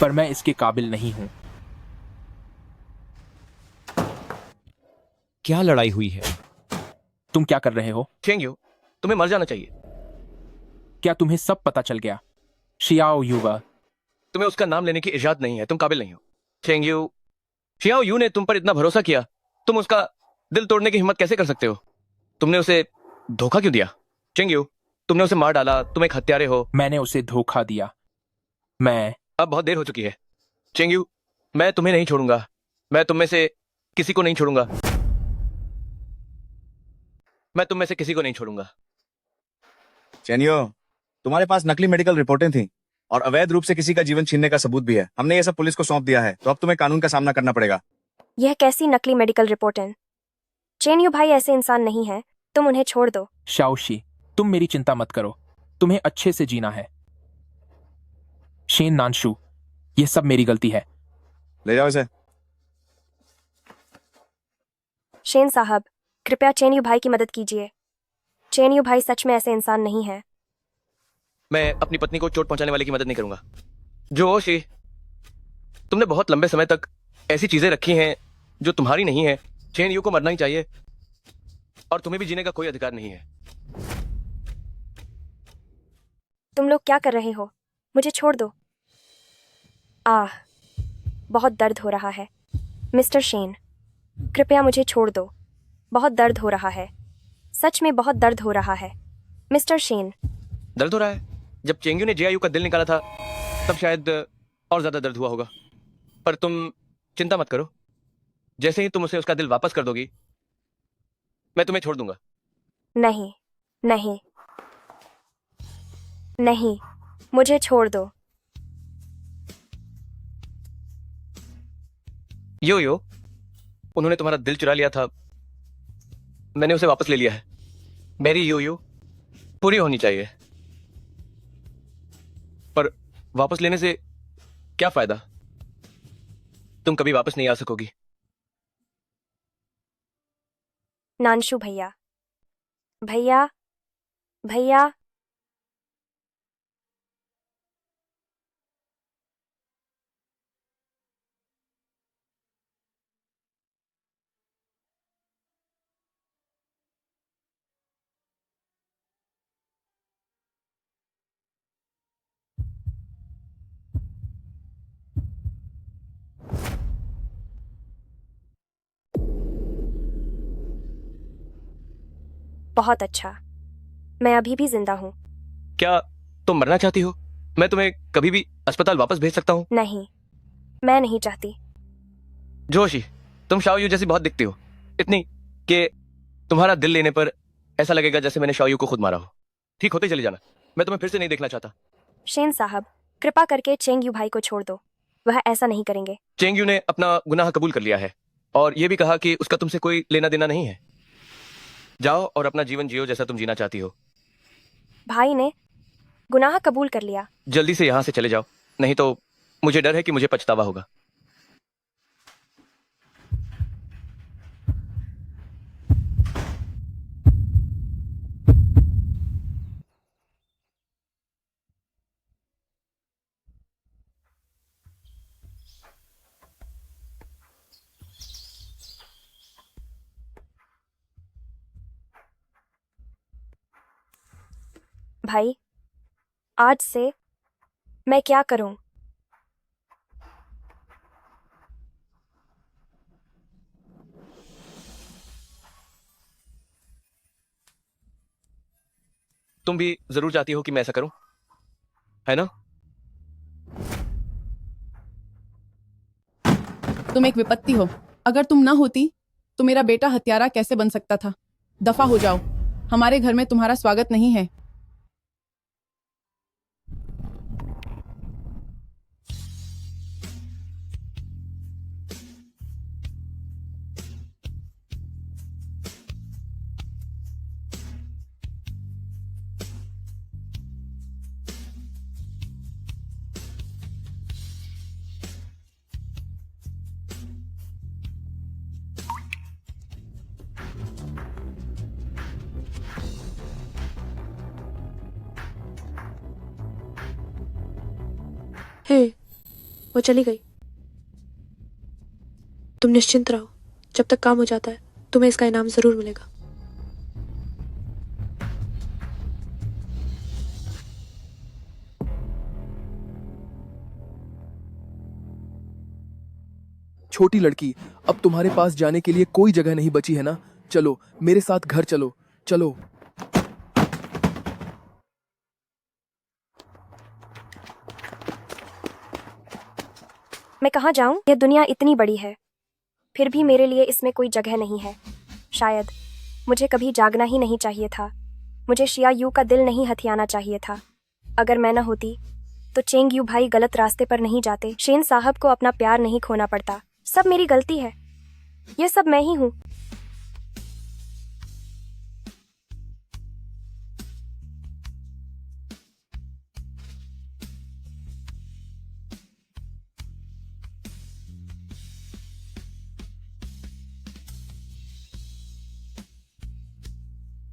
पर मैं इसके काबिल नहीं हूं। क्या लड़ाई हुई है? तुम क्या कर रहे हो? चेंग यू, तुम्हें मर जाना चाहिए। क्या तुम्हें सब पता चल गया? शियाओ युवा, तुम्हें उसका नाम लेने की इजाजत नहीं है, तुम काबिल नहीं हो। चेंगयू, शियाओ यू ने तुम पर इतना भरोसा किया, तुम उसका दिल तोड़ने की हिम्मत कैसे कर सकते हो? तुमने उसे धोखा क्यों दिया? चेंगयू, तुमने उसे मार डाला, तुम एक हत्यारे हो। मैंने उसे धोखा दिया। मैं अब बहुत देर हो चुकी है। चेंगयू, मैं तुम्हें नहीं छोड़ूंगा, मैं तुम में से किसी को नहीं छोड़ूंगा, मैं तुम में से किसी को नहीं छोड़ूंगा। चेनियो, तुम्हारे पास नकली मेडिकल रिपोर्टें थी और अवैध रूप से किसी का जीवन छीनने का सबूत भी है। हमने ये सब पुलिस को सौंप दिया है, तो अब तुम्हें कानून का सामना करना पड़ेगा। यह कैसी नकली मेडिकल रिपोर्ट है? चेनयू भाई ऐसे इंसान नहीं है, तुम उन्हें छोड़ दो। शाओशी, तुम मेरी चिंता मत करो, तुम्हें अच्छे से जीना है। शेन नानशु, यह सब मेरी गलती है। ले जाओ इसे। शेन साहब, कृपया चेनयू भाई की मदद कीजिए। चेनयू भाई सच में ऐसे इंसान नहीं है। मैं अपनी पत्नी को चोट पहुंचाने वाले की मदद नहीं करूंगा। जोशी, तुमने बहुत लंबे समय तक ऐसी चीजें रखी हैं जो तुम्हारी नहीं है। चेनयू को मरना ही चाहिए और तुम्हें भी जीने का कोई अधिकार नहीं है। तुम लोग क्या कर रहे हो? मुझे छोड़ दो। आह, बहुत दर्द हो रहा है। मिस्टर शेन, कृपया मुझे छोड़ दो। बहुत दर्द हो रहा है, सच में बहुत दर्द हो रहा है। Mister Shane. दर्द हो रहा है? जब चेंगयू ने जेआईयू का दिल निकाला था तब शायद और ज्यादा दर्द हुआ होगा, पर तुम चिंता मत करो, जैसे ही तुम उसे उसका दिल वापस कर दोगी मैं तुम्हें छोड़ दूंगा। नहीं, नहीं, नहीं, मुझे छोड़ दो। यो, उन्होंने तुम्हारा दिल चुरा लिया था, मैंने उसे वापस ले लिया है। मेरी यो पूरी होनी चाहिए, पर वापस लेने से क्या फायदा? तुम कभी वापस नहीं आ सकोगी। नानशु भैया, भैया, भैया। बहुत अच्छा, मैं अभी भी जिंदा हूँ। क्या तुम मरना चाहती हो? मैं तुम्हें कभी भी अस्पताल वापस भेज सकता हूँ। नहीं, मैं नहीं चाहती। जोशी, तुम शाओयू जैसी बहुत दिखती हो, इतनी कि तुम्हारा दिल लेने पर ऐसा लगेगा जैसे मैंने शाओयू को खुद मारा हो। ठीक होते चले जाना, मैं तुम्हें फिर से नहीं देखना चाहता। शेन साहब, कृपा करके चेंगयू भाई को छोड़ दो, वह ऐसा नहीं करेंगे। चेंगयू ने अपना गुनाह कबूल कर लिया है और यह भी कहा कि उसका तुमसे कोई लेना देना नहीं है। जाओ और अपना जीवन जियो जैसा तुम जीना चाहती हो। भाई ने गुनाह कबूल कर लिया। जल्दी से यहां से चले जाओ, नहीं तो मुझे डर है कि मुझे पछतावा होगा। भाई, आज से मैं क्या करूं? तुम भी जरूर चाहती हो कि मैं ऐसा करूं, है ना? तुम एक विपत्ति हो। अगर तुम ना होती तो मेरा बेटा हत्यारा कैसे बन सकता था? दफा हो जाओ, हमारे घर में तुम्हारा स्वागत नहीं है। हे, वो चली गई। तुम निश्चिंत रहो, जब तक काम हो जाता है तुम्हें इसका इनाम जरूर मिलेगा। छोटी लड़की, अब तुम्हारे पास जाने के लिए कोई जगह नहीं बची है ना? चलो मेरे साथ घर चलो, चलो। मैं कहाँ जाऊं? यह दुनिया इतनी बड़ी है, फिर भी मेरे लिए इसमें कोई जगह नहीं है। शायद मुझे कभी जागना ही नहीं चाहिए था। मुझे शिया यू का दिल नहीं हथियाना चाहिए था। अगर मैं न होती तो चेंग यू भाई गलत रास्ते पर नहीं जाते। शेन साहब को अपना प्यार नहीं खोना पड़ता। सब मेरी गलती है। यह सब मैं ही हूँ।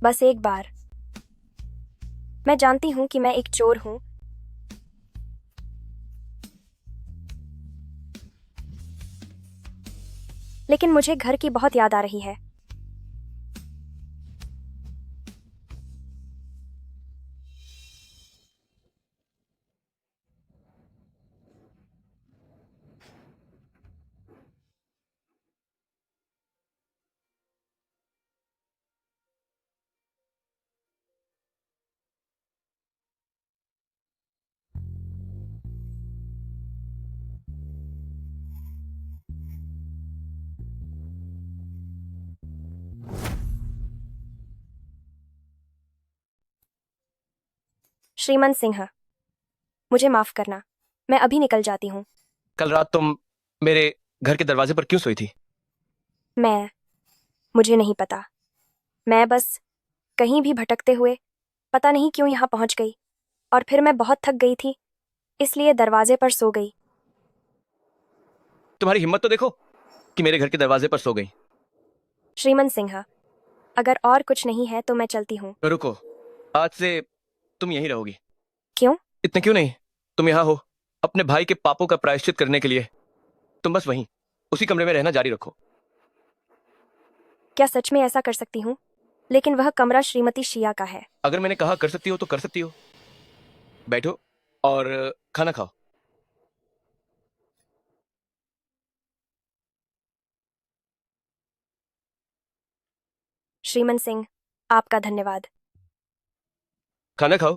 बस एक बार। मैं जानती हूं कि मैं एक चोर हूं, लेकिन मुझे घर की बहुत याद आ रही है। श्रीमान सिंह, मुझे माफ करना, मैं अभी निकल जाती हूँ। कल रात तुम मेरे घर के दरवाजे पर क्यों सोई थी? मुझे नहीं पता। मैं बस कहीं भी भटकते हुए पता नहीं क्यों यहाँ पहुंच गई, और फिर मैं बहुत थक गई थी, इसलिए दरवाजे पर सो गई। तुम्हारी हिम्मत तो देखो कि मेरे घर के दरवाजे पर सो गई। श्रीमान सिंह, अगर और कुछ नहीं है तो मैं चलती हूँ। रुको, आज से तुम यहीं रहोगी। क्यों? इतने क्यों नहीं, तुम यहाँ हो अपने भाई के पापों का प्रायश्चित करने के लिए। तुम बस वहीं उसी कमरे में रहना जारी रखो। क्या सच में ऐसा कर सकती हूँ? लेकिन वह कमरा श्रीमती शिया का है। अगर मैंने कहा कर सकती हो तो कर सकती हो। बैठो और खाना खाओ। श्रीमान सिंह, आपका धन्यवाद। खाना खाओ।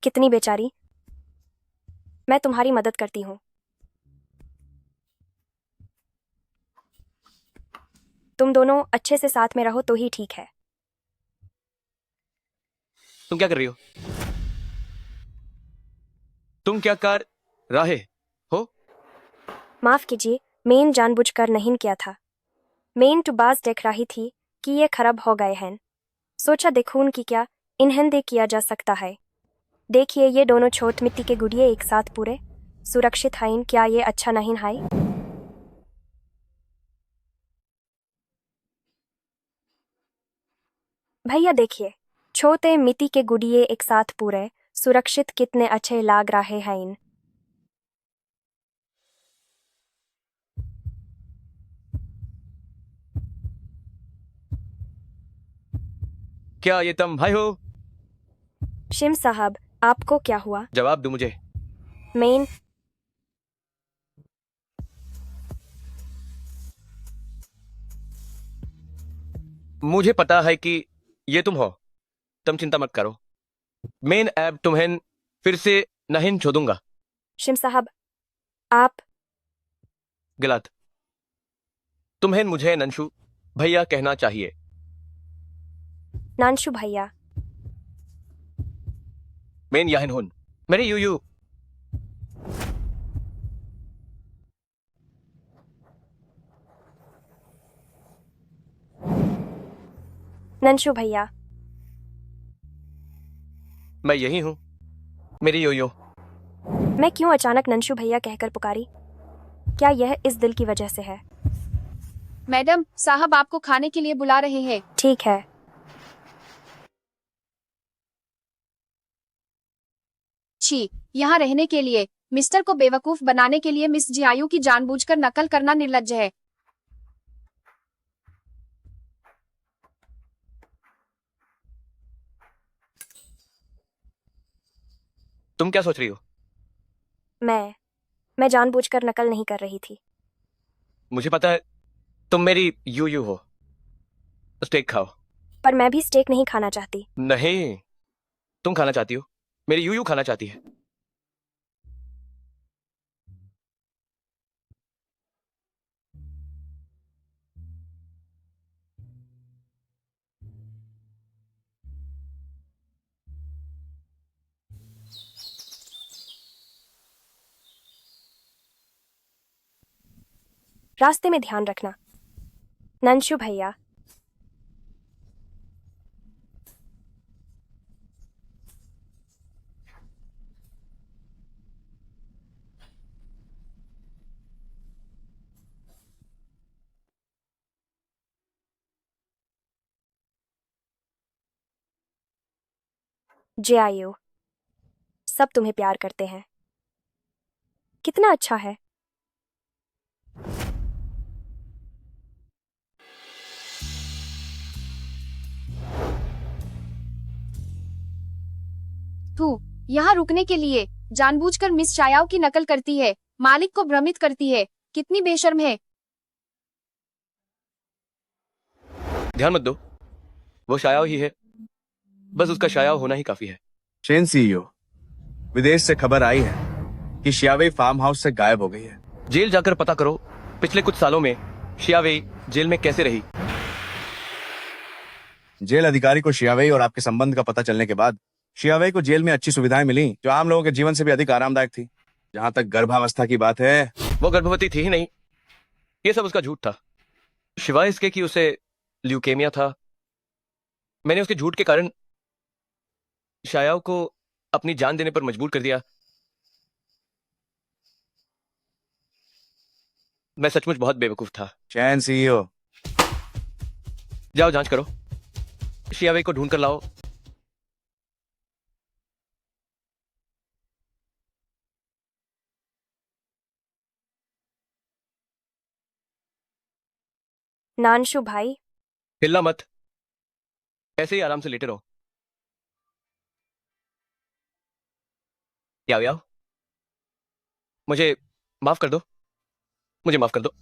कितनी बेचारी। मैं तुम्हारी मदद करती हूँ। तुम दोनों अच्छे से साथ में रहो तो ही ठीक है। तुम क्या कर रही हो? तुम क्या कर रहे हो? माफ कीजिए, मेन जानबूझकर नहीं किया था। मेन तो बाज देख रही थी कि ये खराब हो गए हैं। सोचा देखून कि क्या इन्हें दे किया जा सकता है। देखिए ये दोनों छोट मिट्टी के गुड़िए एक साथ पूरे सुरक्षित हैं। क्या ये अच्छा नहीं है? भैया देखिए, छोटे मिट्टी के गुड़िए एक साथ पूरे सुरक्षित कितने अच्छे लग रहे हैं। क्या ये तुम भाई हो? शिम साहब, आपको क्या हुआ? जवाब दो मुझे। मेन मुझे पता है कि ये तुम हो। तुम चिंता मत करो। मेन ऐब तुम्हें फिर से नहीं छोड़ूंगा। शिम साहब, आप गलत। तुम्हें मुझे नंशु भैया कहना चाहिए। नानशु भैया। मेन याहिन हुन मेरी यू यू। नंशु भैया। मैं यही हूं मेरी यो यो। मैं क्यों अचानक नंशु भैया कहकर पुकारी? क्या यह इस दिल की वजह से है? मैडम साहब आपको खाने के लिए बुला रहे हैं। ठीक है। छी, यहाँ रहने के लिए मिस्टर को बेवकूफ बनाने के लिए मिस जियायू की जानबूझकर नकल करना निर्लज्ज है। तुम क्या सोच रही हो? मैं जानबूझकर नकल नहीं कर रही थी। मुझे पता है तुम मेरी यू हो। स्टेक खाओ। पर मैं भी स्टेक नहीं खाना चाहती। नहीं, तुम खाना चाहती हो, मेरी यू खाना चाहती है। रास्ते में ध्यान रखना। नंशु भैया। JIU, सब तुम्हें प्यार करते हैं। कितना अच्छा है। तू यहाँ रुकने के लिए जानबूझकर मिस शायाओ की नकल करती है, मालिक को भ्रमित करती है। कितनी बेशर्म है। ध्यान मत दो, वो शायाओ ही है, बस उसका शायाओ होना ही काफी है। चेन CEO, विदेश से खबर आई है कि शियावेई फार्म हाउस से गायब हो गई है। जेल जाकर पता करो पिछले कुछ सालों में शियावेई जेल में कैसे रही। जेल अधिकारी को शियावेई और आपके संबंध का पता चलने के बाद शियावेई को जेल में अच्छी सुविधाएं मिली जो आम लोगों के जीवन से भी अधिक आरामदायक थी। जहां तक गर्भावस्था की बात है, वो गर्भवती थी ही नहीं, ये सब उसका झूठ था। शिवाय इसके कि उसे ल्यूकेमिया था। मैंने उसके झूठ के कारण शायाओ को अपनी जान देने पर मजबूर कर दिया। मैं सचमुच बहुत बेवकूफ था। चैन CEO, जाओ जांच करो, शियावेई को ढूंढ कर लाओ। नानशु भाई। हिलना मत, ऐसे ही आराम से लेटे रहो। याओ याओ, मुझे माफ कर दो, मुझे माफ कर दो।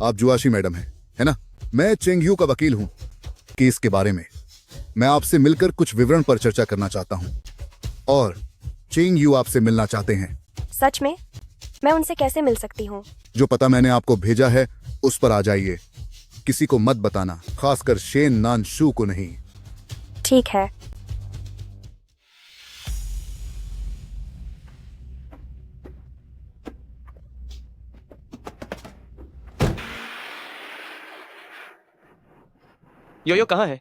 आप जुआशी मैडम हैं, है ना? मैं चेंगयू का वकील हूं। केस के बारे में मैं आपसे मिलकर कुछ विवरण पर चर्चा करना चाहता हूं और चेंगयू आपसे मिलना चाहते हैं। सच में? मैं उनसे कैसे मिल सकती हूँ? जो पता मैंने आपको भेजा है उस पर आ जाइए। किसी को मत बताना, खासकर शेन नानशू को नहीं। ठीक है। यो कहाँ है?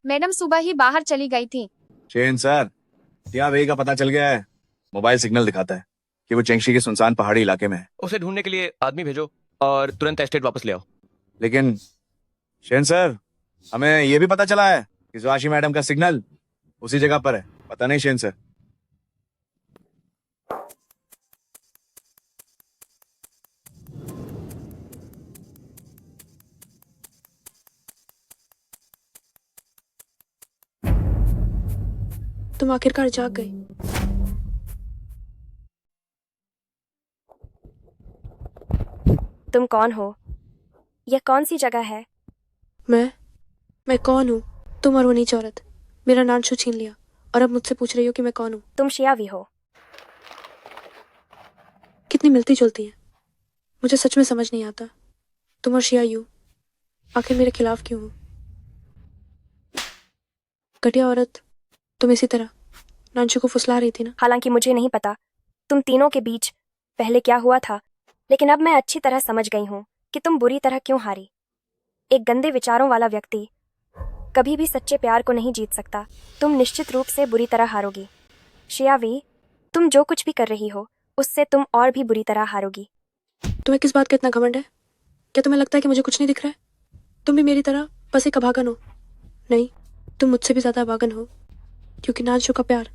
मैडम सुबह ही बाहर चली गई थी। चेन सर, शियावेई का पता चल गया है। मोबाइल सिग्नल दिखाता है कि वो चेंगशी के सुनसान पहाड़ी इलाके में है। उसे ढूंढने के लिए आदमी भेजो और तुरंत एस्टेट वापस ले आओ। लेकिन शेन सर, हमें ये भी पता चला है कि जुआशी मैडम का सिग्नल उसी जगह पर है। पता नहीं शेन सर। तुम आखिरकार जाग गए। तुम कौन हो? यह कौन सी जगह है? मैं कौन हूँ? तुम और वो नीच औरत मेरा नानशू छीन लिया और अब मुझसे पूछ रही हो कि मैं कौन हूँ? तुम शियावी हो। कितनी मिलती जुलती है, मुझे सच में समझ नहीं आता। तुम और शियायू आखिर मेरे खिलाफ क्यों हो? घटिया औरत, तुम इसी तरह नानशू को फुसला रही थी ना? हालांकि मुझे नहीं पता तुम तीनों के बीच पहले क्या हुआ था, लेकिन अब मैं अच्छी तरह समझ गई हूँ कि तुम बुरी तरह क्यों हारी। एक गंदे विचारों वाला व्यक्ति कभी भी सच्चे प्यार को नहीं जीत सकता। तुम निश्चित रूप से बुरी तरह हारोगी। शियावी, तुम जो कुछ भी कर रही हो उससे तुम और भी बुरी तरह हारोगी। तुम्हें किस बात का इतना घमंड है? क्या तुम्हें लगता है कि मुझे कुछ नहीं दिख रहा है? तुम भी मेरी तरह बस एक अभागन हो। नहीं, तुम मुझसे भी ज्यादा अभागन हो, क्योंकि नानशू का प्यार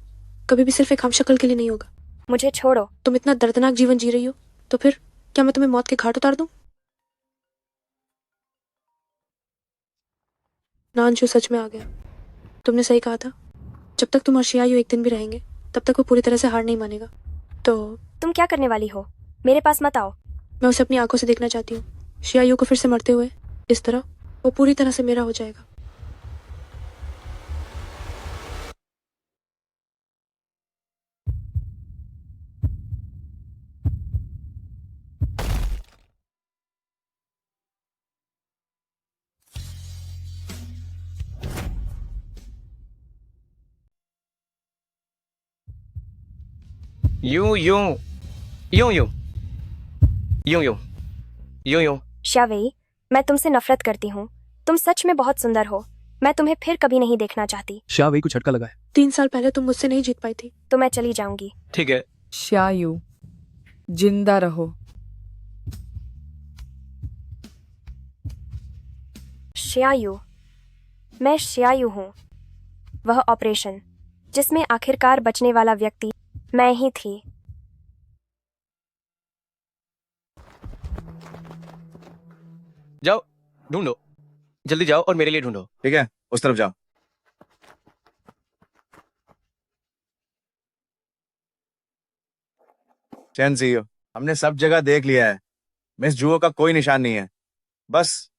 कभी भी सिर्फ एक हमशक्ल के लिए नहीं होगा। मुझे छोड़ो। तुम इतना दर्दनाक जीवन जी रही हो, तो फिर क्या मैं तुम्हें मौत के घाट उतार दूं? नानशु सच में आ गया। तुमने सही कहा था, जब तक तुम और शियायू एक दिन भी रहेंगे तब तक वो पूरी तरह से हार नहीं मानेगा। तो तुम क्या करने वाली हो? मेरे पास मत आओ। मैं उसे अपनी आंखों से देखना चाहती हूँ, शियायू को फिर से मरते हुए। इस तरह वो पूरी तरह से मेरा हो जाएगा। यूं यूं यूं यूं यूं यूं यूं यूं। शावेई, मैं तुमसे नफरत करती हूँ। तुम सच में बहुत सुंदर हो। मैं तुम्हें फिर कभी नहीं देखना चाहती। शावेई को झटका लगा है। 3 साल पहले तुम मुझसे नहीं जीत पाई थी। तो मैं चली जाऊंगी। ठीक है। शायू, जिंदा रहो। शियायू, मैं शियायू हूँ। वह ऑपरेशन जिसमें आखिरकार बचने वाला व्यक्ति मैं ही थी। जाओ ढूंढो, जल्दी जाओ और मेरे लिए ढूंढो। ठीक है, उस तरफ जाओ। चैन सीईओ, हमने सब जगह देख लिया है। मिस जुओ का कोई निशान नहीं है, बस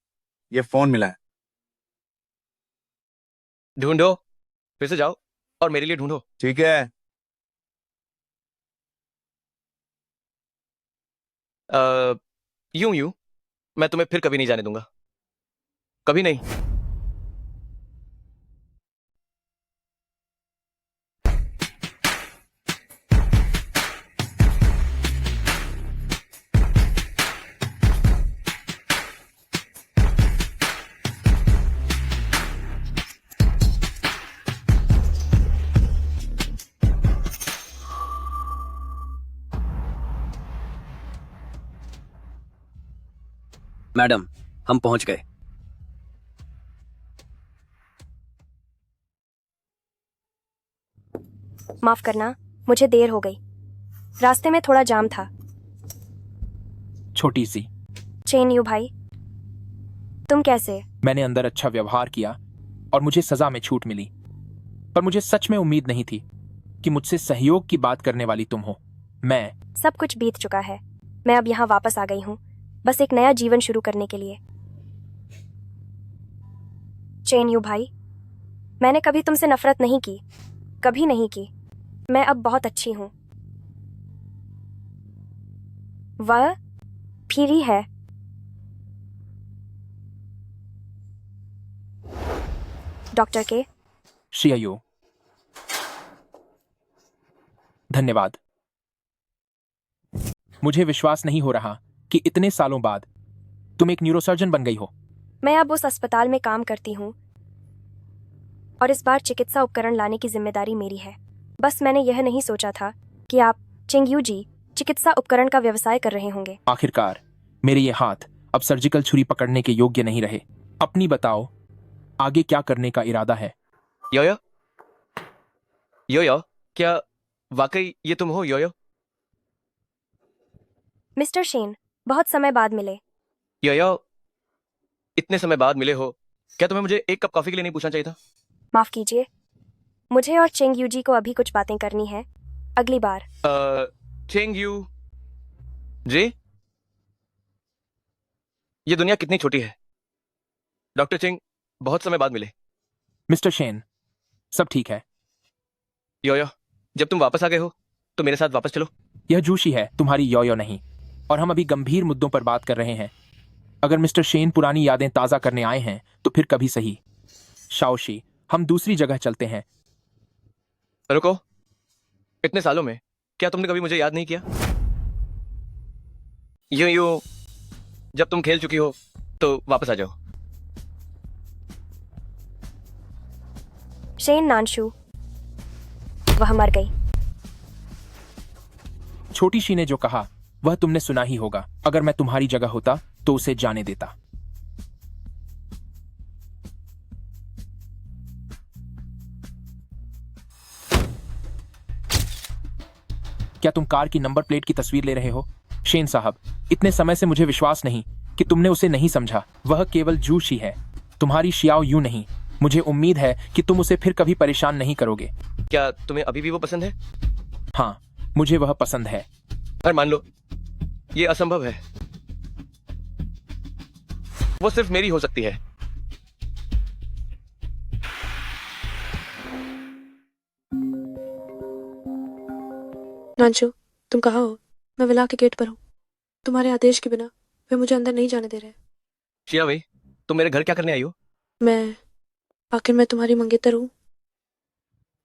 ये फोन मिला है। ढूंढो, फिर से जाओ और मेरे लिए ढूंढो। ठीक है। यूं यूं मैं तुम्हें फिर कभी नहीं जाने दूंगा, कभी नहीं। मैडम, हम पहुंच गए। माफ करना, मुझे देर हो गई। रास्ते में थोड़ा जाम था। छोटी सी। चेन यू भाई, तुम कैसे? मैंने अंदर अच्छा व्यवहार किया और मुझे सजा में छूट मिली, पर मुझे सच में उम्मीद नहीं थी कि मुझसे सहयोग की बात करने वाली तुम हो। मैं सब कुछ बीत चुका है। मैं अब यहाँ वापस आ गई हूँ, बस एक नया जीवन शुरू करने के लिए। चेन यू भाई, मैंने कभी तुमसे नफरत नहीं की, कभी नहीं की। मैं अब बहुत अच्छी हूँ। वह फिर ही है। डॉक्टर के शियायू, धन्यवाद। मुझे विश्वास नहीं हो रहा कि इतने सालों बाद तुम एक न्यूरोसर्जन बन गई हो। मैं अब उस अस्पताल में काम करती हूँ और इस बार चिकित्सा उपकरण लाने की जिम्मेदारी मेरी है। बस मैंने यह नहीं सोचा था कि आप चिंगयू जी चिकित्सा उपकरण का व्यवसाय कर रहे होंगे। आखिरकार मेरे ये हाथ अब सर्जिकल छुरी पकड़ने के योग्य नहीं रहे। अपनी बताओ, आगे क्या करने का इरादा है? योयो योयो, क्या वाकई ये तुम हो योयो? मिस्टर शेन, बहुत समय बाद मिले। योयो, इतने समय बाद मिले हो, क्या तुम्हें मुझे एक कप कॉफी के लिए नहीं पूछना चाहिए था? माफ कीजिए, मुझे और चेंग यू जी को अभी कुछ बातें करनी है। अगली बार। चेंग यू जी, ये दुनिया कितनी छोटी है। डॉक्टर चिंग, बहुत समय बाद मिले। मिस्टर शेन, सब ठीक है? योयो, जब तुम वापस आ गए हो तो मेरे साथ वापस चलो। यह जूशी है, तुम्हारी योयो नहीं। और हम अभी गंभीर मुद्दों पर बात कर रहे हैं। अगर मिस्टर शेन पुरानी यादें ताजा करने आए हैं तो फिर कभी सही। शाओशी, हम दूसरी जगह चलते हैं। रुको, इतने सालों में क्या तुमने कभी मुझे याद नहीं किया? यूं जब तुम खेल चुकी हो तो वापस आ जाओ। शेन नानशु, वह मर गई। छोटी शी ने जो कहा वह तुमने सुना ही होगा। अगर मैं तुम्हारी जगह होता तो उसे जाने देता। क्या तुम कार की नंबर प्लेट की तस्वीर ले रहे हो? शेन साहब, इतने समय से मुझे विश्वास नहीं कि तुमने उसे नहीं समझा। वह केवल जूशी है, तुम्हारी शियाओ यू नहीं। मुझे उम्मीद है कि तुम उसे फिर कभी परेशान नहीं करोगे। क्या तुम्हें अभी भी वो पसंद है? हाँ, मुझे वह पसंद है। पर मान लो ये असंभव है, वो सिर्फ मेरी हो सकती है। नांशु, तुम कहाँ हो? मैं विला के गेट पर हूँ। तुम्हारे आदेश के बिना वे मुझे अंदर नहीं जाने दे रहे। शिया भाई, तुम मेरे घर क्या करने आई हो? आखिर मैं तुम्हारी मंगेतर हूँ।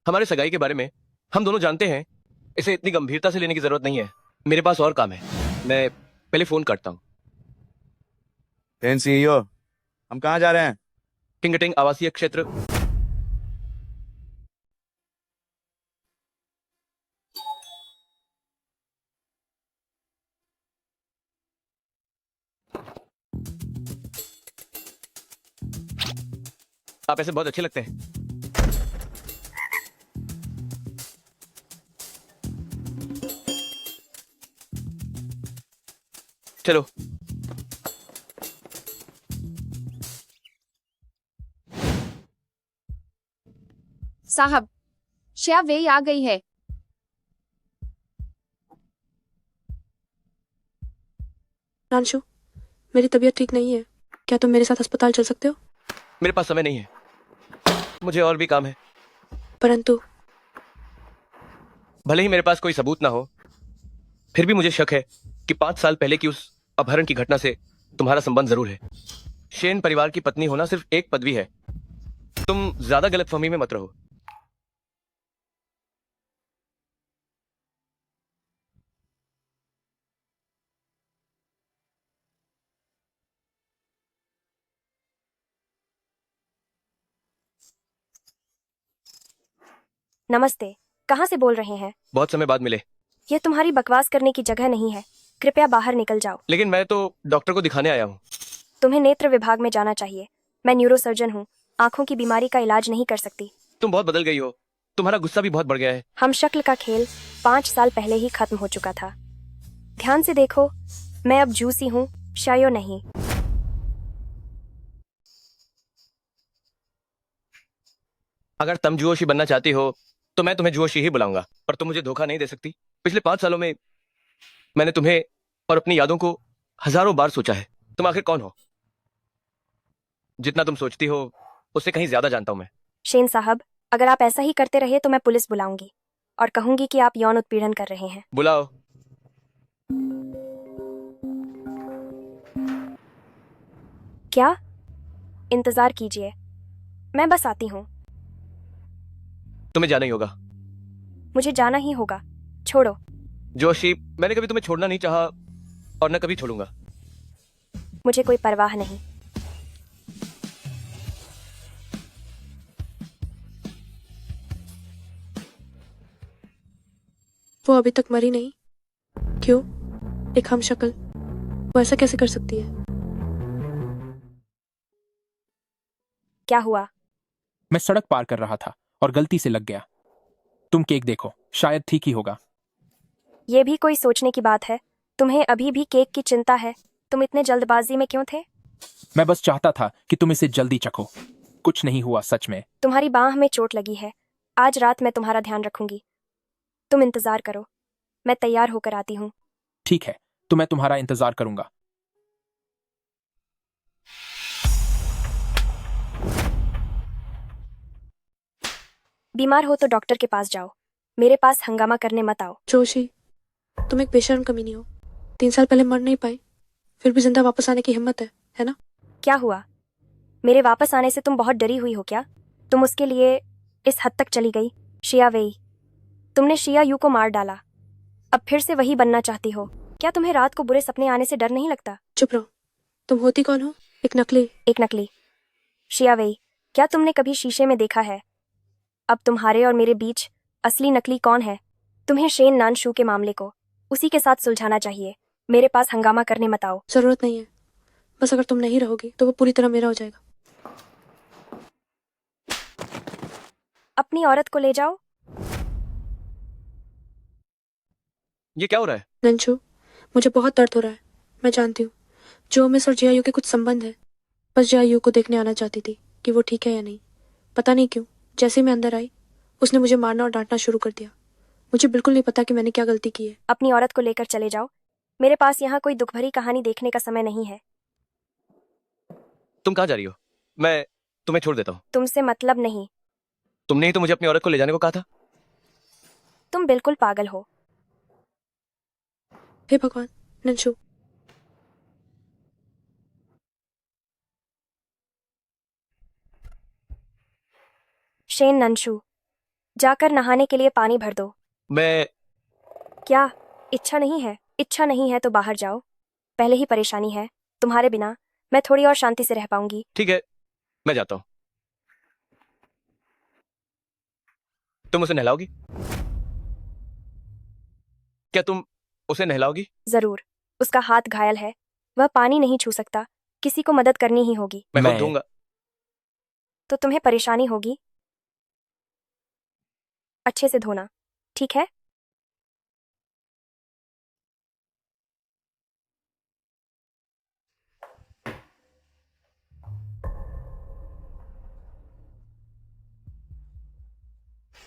हमारे सगाई के बारे में हम दोनों जानते हैं, इसे इतनी गंभीरता से लेने की जरूरत नहीं है। मेरे पास और काम है, मैं पहले फोन करता हूँ। सीईओ, हम कहाँ जा रहे हैं? किंगटिंग आवासीय क्षेत्र। आप ऐसे बहुत अच्छे लगते हैं। चलो। साहब, श्या वेई आ गई है। नांशु, मेरी तबीयत ठीक नहीं है। क्या तुम मेरे साथ अस्पताल चल सकते हो? मेरे पास समय नहीं है, मुझे और भी काम है। परंतु भले ही मेरे पास कोई सबूत ना हो, फिर भी मुझे शक है कि 5 साल पहले की उस अपहरण की घटना से तुम्हारा संबंध जरूर है। शेन परिवार की पत्नी होना सिर्फ एक पदवी है। तुम ज्यादा गलतफहमी में मत रहो। नमस्ते, कहाँ से बोल रहे हैं? बहुत समय बाद मिले। यह तुम्हारी बकवास करने की जगह नहीं है। कृपया बाहर निकल जाओ। लेकिन मैं तो डॉक्टर को दिखाने आया हूँ। तुम्हें नेत्र विभाग में जाना चाहिए। मैं न्यूरोसर्जन हूँ, आंखों की बीमारी का इलाज नहीं कर सकती। तुम बहुत बदल गई हो, तुम्हारा गुस्सा भी बहुत बढ़ गया है। हम शक्ल का खेल 5 साल पहले ही खत्म हो चुका था। ध्यान से देखो, मैं अब जूसी हूँ, शायो नहीं। अगर तुम जुओशी बनना चाहती हो तो मैं तुम्हें जुओशी ही बुलाऊंगा, पर तुम मुझे धोखा नहीं दे सकती। पिछले 5 सालों में मैंने तुम्हें और अपनी यादों को हजारों बार सोचा है। तुम आखिर कौन हो? जितना तुम सोचती हो उससे कहीं ज्यादा जानता हूं मैं। शेन साहब, अगर आप ऐसा ही करते रहे तो मैं पुलिस बुलाऊंगी और कहूंगी कि आप यौन उत्पीड़न कर रहे हैं। बुलाओ। क्या? इंतजार कीजिए, मैं बस आती हूँ। तुम्हें जाना ही होगा। मुझे जाना ही होगा, छोड़ो। जोशी, मैंने कभी तुम्हें छोड़ना नहीं चाहा और न कभी छोड़ूंगा। मुझे कोई परवाह नहीं। वो अभी तक मरी नहीं। क्यों? एक हमशक्ल वो ऐसा कैसे कर सकती है? क्या हुआ? मैं सड़क पार कर रहा था और गलती से लग गया। तुम केक देखो, शायद ठीक ही होगा। ये भी कोई सोचने की बात है। तुम्हें अभी भी केक की चिंता है। तुम इतने जल्दबाजी में क्यों थे? मैं बस चाहता था कि तुम इसे जल्दी चखो। कुछ नहीं हुआ सच में। तुम्हारी बांह में चोट लगी है। आज रात मैं तुम्हारा ध्यान रखूंगी। तुम इंतजार करो, मैं तैयार होकर आती हूँ। ठीक है, तो मैं तुम्हारा इंतजार करूंगा। बीमार हो तो डॉक्टर के पास जाओ, मेरे पास हंगामा करने मत आओ। जोशी, तुम एक बेशर्म कमीनी हो। 3 साल पहले मर नहीं पाई, फिर भी जिंदा वापस आने की हिम्मत है ना? क्या हुआ? मेरे वापस आने से तुम बहुत डरी हुई हो क्या? तुम उसके लिए इस हद तक चली गई? शिया वेई, तुमने शिया यू को मार डाला, अब फिर से वही बनना चाहती हो। क्या तुम्हें रात को बुरे सपने आने से डर नहीं लगता? चुप रहो। तुम होती कौन हो? एक नकली। शिया वेई, क्या तुमने कभी शीशे में देखा है? अब तुम्हारे और मेरे बीच असली नकली कौन है? तुम्हें शेन नानशू के मामले को उसी के साथ सुलझाना चाहिए। मेरे पास हंगामा करने मत आओ। जरूरत नहीं है, बस अगर तुम नहीं रहोगी तो वो पूरी तरह मेरा हो जाएगा। अपनी औरत को ले जाओ। ये क्या हो रहा है? नंशु, मुझे बहुत दर्द हो रहा है। मैं जानती हूँ जो मिस और जियायू के कुछ संबंध है। बस जियायू को देखने आना चाहती थी कि वो ठीक है या नहीं। पता नहीं क्यों जैसे ही मैं अंदर आई उसने मुझे मारना और डांटना शुरू कर दिया। मुझे बिल्कुल नहीं पता कि मैंने क्या गलती की है। अपनी औरत को लेकर चले जाओ। मेरे पास यहाँ कोई दुख भरी कहानी देखने का समय नहीं है। तुम कहाँ जा रही हो? मैं तुम्हें छोड़ देता हूँ। तुमसे मतलब नहीं। तुमने ही तो मुझे अपनी औरत को ले जाने को कहा था। तुम बिल्कुल पागल हो। हे भगवान, नंशु। शेन, नंशु, जाकर नहाने के लिए पानी भर दो। मैं क्या इच्छा नहीं है? इच्छा नहीं है तो बाहर जाओ। पहले ही परेशानी है। तुम्हारे बिना मैं थोड़ी और शांति से रह पाऊंगी। ठीक है, मैं जाता हूँ। तुम उसे नहलाओगी? क्या तुम उसे नहलाओगी? जरूर। उसका हाथ घायल है, वह पानी नहीं छू सकता। किसी को मदद करनी ही होगी। मैं खुद धोऊंगा। तो तुम्हें परेशानी होगी। अच्छे से धोना, ठीक है?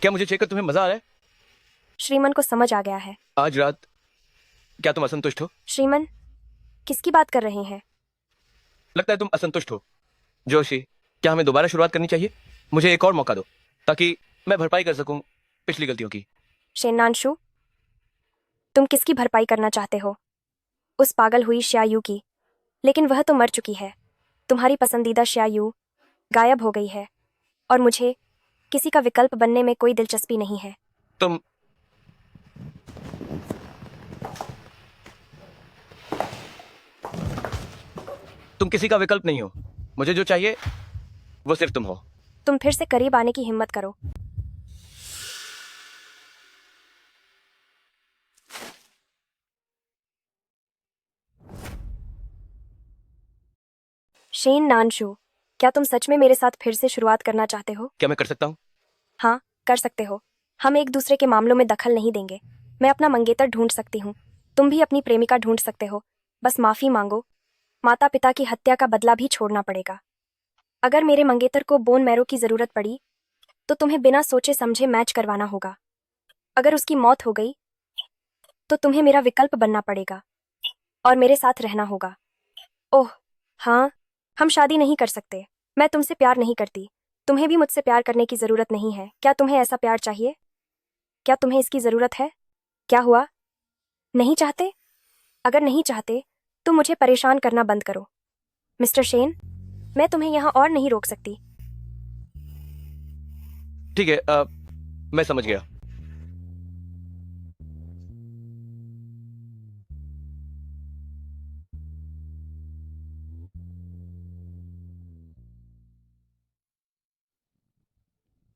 क्या मुझे चेक कर तुम्हें मजा आ रहा है? श्रीमन को समझ आ गया है। आज रात क्या तुम असंतुष्ट हो? श्रीमन, किसकी बात कर रहे हैं? लगता है तुम असंतुष्ट हो। जोशी, क्या हमें दोबारा शुरुआत करनी चाहिए? मुझे एक और मौका दो ताकि मैं भरपाई कर सकूं पिछली गलतियों की। शेनांशु, तुम किसकी भरपाई करना चाहते हो? उस पागल हुई श्यायू की। लेकिन वह तो मर चुकी है। तुम्हारी पसंदीदा श्यायू गायब हो गई है और मुझे किसी का विकल्प बनने में कोई दिलचस्पी नहीं है। तुम किसी का विकल्प नहीं हो। मुझे जो चाहिए वो सिर्फ तुम हो। तुम फिर से करीब आने की हिम्मत करो। शेन नानशु, क्या तुम सच में मेरे साथ फिर से शुरुआत करना चाहते हो? क्या मैं कर सकता हूँ? हाँ, कर सकते हो। हम एक दूसरे के मामलों में दखल नहीं देंगे। मैं अपना मंगेतर ढूंढ सकती हूँ, तुम भी अपनी प्रेमिका ढूंढ सकते हो। बस माफी मांगो। माता पिता की हत्या का बदला भी छोड़ना पड़ेगा। अगर मेरे मंगेतर को बोन मैरो की जरूरत पड़ी तो तुम्हें बिना सोचे समझे मैच करवाना होगा। अगर उसकी मौत हो गई तो तुम्हें मेरा विकल्प बनना पड़ेगा और मेरे साथ रहना होगा। ओह हाँ, हम शादी नहीं कर सकते। मैं तुमसे प्यार नहीं करती। तुम्हें भी मुझसे प्यार करने की जरूरत नहीं है। क्या तुम्हें ऐसा प्यार चाहिए? क्या तुम्हें इसकी जरूरत है? क्या हुआ? नहीं चाहते? अगर नहीं चाहते तो मुझे परेशान करना बंद करो। मिस्टर शेन, मैं तुम्हें यहाँ और नहीं रोक सकती। ठीक है, मैं समझ गया।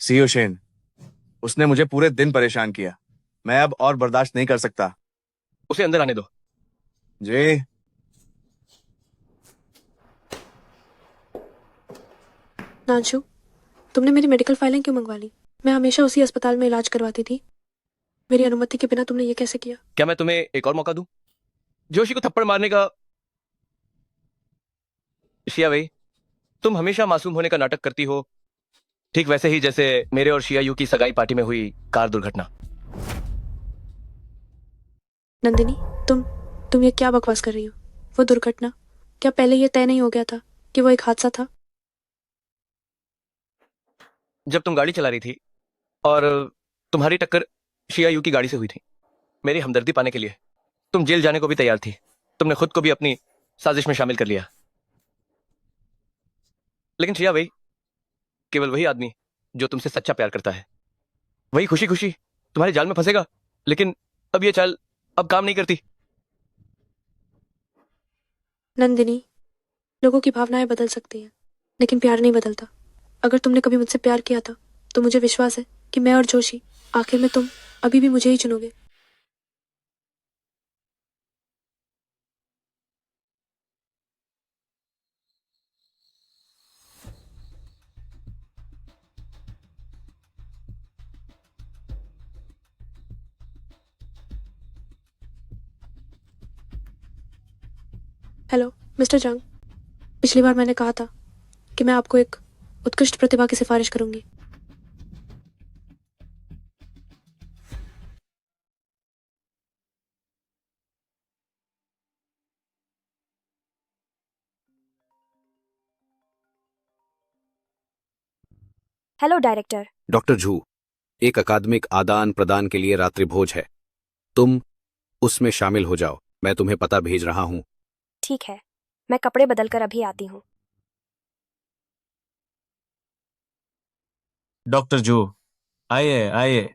सीओ शेन, उसने मुझे पूरे दिन परेशान किया। मैं अब और बर्दाश्त नहीं कर सकता। उसे अंदर आने दो। जी। नांशु, तुमने मेरी मेडिकल फाइलें क्यों मंगवा ली? मैं हमेशा उसी अस्पताल में इलाज करवाती थी। मेरी अनुमति के बिना तुमने ये कैसे किया? क्या मैं तुम्हें एक और मौका दूं? जोशी को थप्पड़ मारने का। शिया भाई, तुम हमेशा मासूम होने का नाटक करती हो, ठीक वैसे ही जैसे मेरे और शिया यू की सगाई पार्टी में हुई कार दुर्घटना। नंदिनी, तुम ये क्या बकवास कर रही हो? वो दुर्घटना, क्या पहले ये तय नहीं हो गया था कि वो एक हादसा था? जब तुम गाड़ी चला रही थी और तुम्हारी टक्कर शिया यू की गाड़ी से हुई थी, मेरी हमदर्दी पाने के लिए तुम जेल जाने को भी तैयार थी। तुमने खुद को भी अपनी साजिश में शामिल कर लिया। लेकिन शिया भाई, केवल वही आदमी जो तुमसे सच्चा प्यार करता है वही खुशी खुशी तुम्हारे जाल में फंसेगा। लेकिन अब ये चाल अब काम नहीं करती। नंदिनी, लोगों की भावनाएं बदल सकती हैं लेकिन प्यार नहीं बदलता। अगर तुमने कभी मुझसे प्यार किया था तो मुझे विश्वास है कि मैं और जोशी, आखिर में तुम अभी भी मुझे ही चुनोगे। मिस्टर जंग, पिछली बार मैंने कहा था कि मैं आपको एक उत्कृष्ट प्रतिभा की सिफारिश करूंगी। Hello director. डॉक्टर झू, एक अकादमिक आदान प्रदान के लिए रात्रि भोज है, तुम उसमें शामिल हो जाओ। मैं तुम्हें पता भेज रहा हूँ। ठीक है, मैं कपड़े बदलकर अभी आती हूँ। डॉक्टर जू, आइए आइए,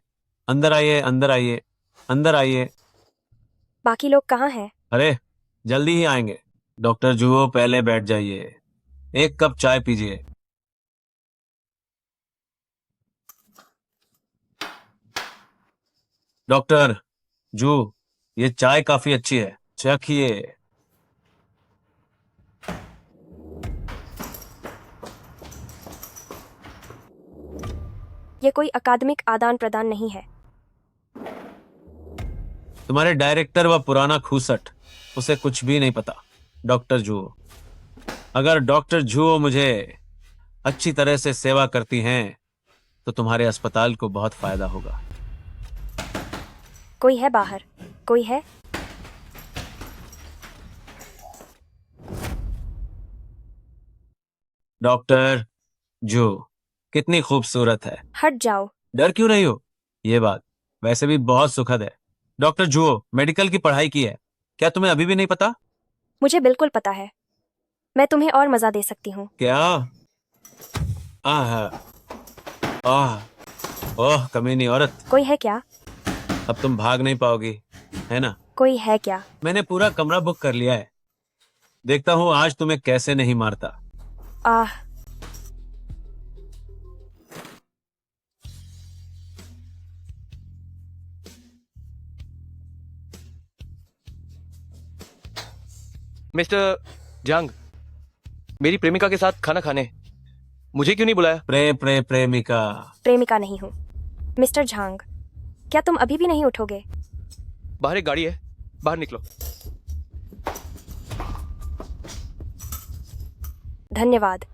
अंदर आइए अंदर आइए अंदर आइए। बाकी लोग कहाँ हैं? अरे जल्दी ही आएंगे। डॉक्टर जू, पहले बैठ जाइए, एक कप चाय पीजिए। डॉक्टर जू, ये चाय काफी अच्छी है, चखिए। ये कोई अकादमिक आदान प्रदान नहीं है। तुम्हारे डायरेक्टर व पुराना खूसट, उसे कुछ भी नहीं पता। डॉक्टर जू, अगर डॉक्टर जू मुझे अच्छी तरह से सेवा करती हैं तो तुम्हारे अस्पताल को बहुत फायदा होगा। कोई है बाहर? कोई है? डॉक्टर जू कितनी खूबसूरत है। हट जाओ। डर क्यों रही हो? ये बात वैसे भी बहुत सुखद है। डॉक्टर जू मेडिकल की पढ़ाई की है, क्या तुम्हें अभी भी नहीं पता? मुझे बिल्कुल पता है। मैं तुम्हें और मजा दे सकती हूँ। क्या? आह आह, ओह कमीनी औरत। कोई है क्या? अब तुम भाग नहीं पाओगी, है ना? कोई है क्या? मैंने पूरा कमरा बुक कर लिया है, देखता हूँ आज तुम्हें कैसे नहीं मारता। आह, मिस्टर जंग, मेरी प्रेमिका के साथ खाना खाने मुझे क्यों नहीं बुलाया? प्रेमिका प्रेमिका नहीं हूँ। मिस्टर झांग, क्या तुम अभी भी नहीं उठोगे? बाहर एक गाड़ी है, बाहर निकलो। धन्यवाद।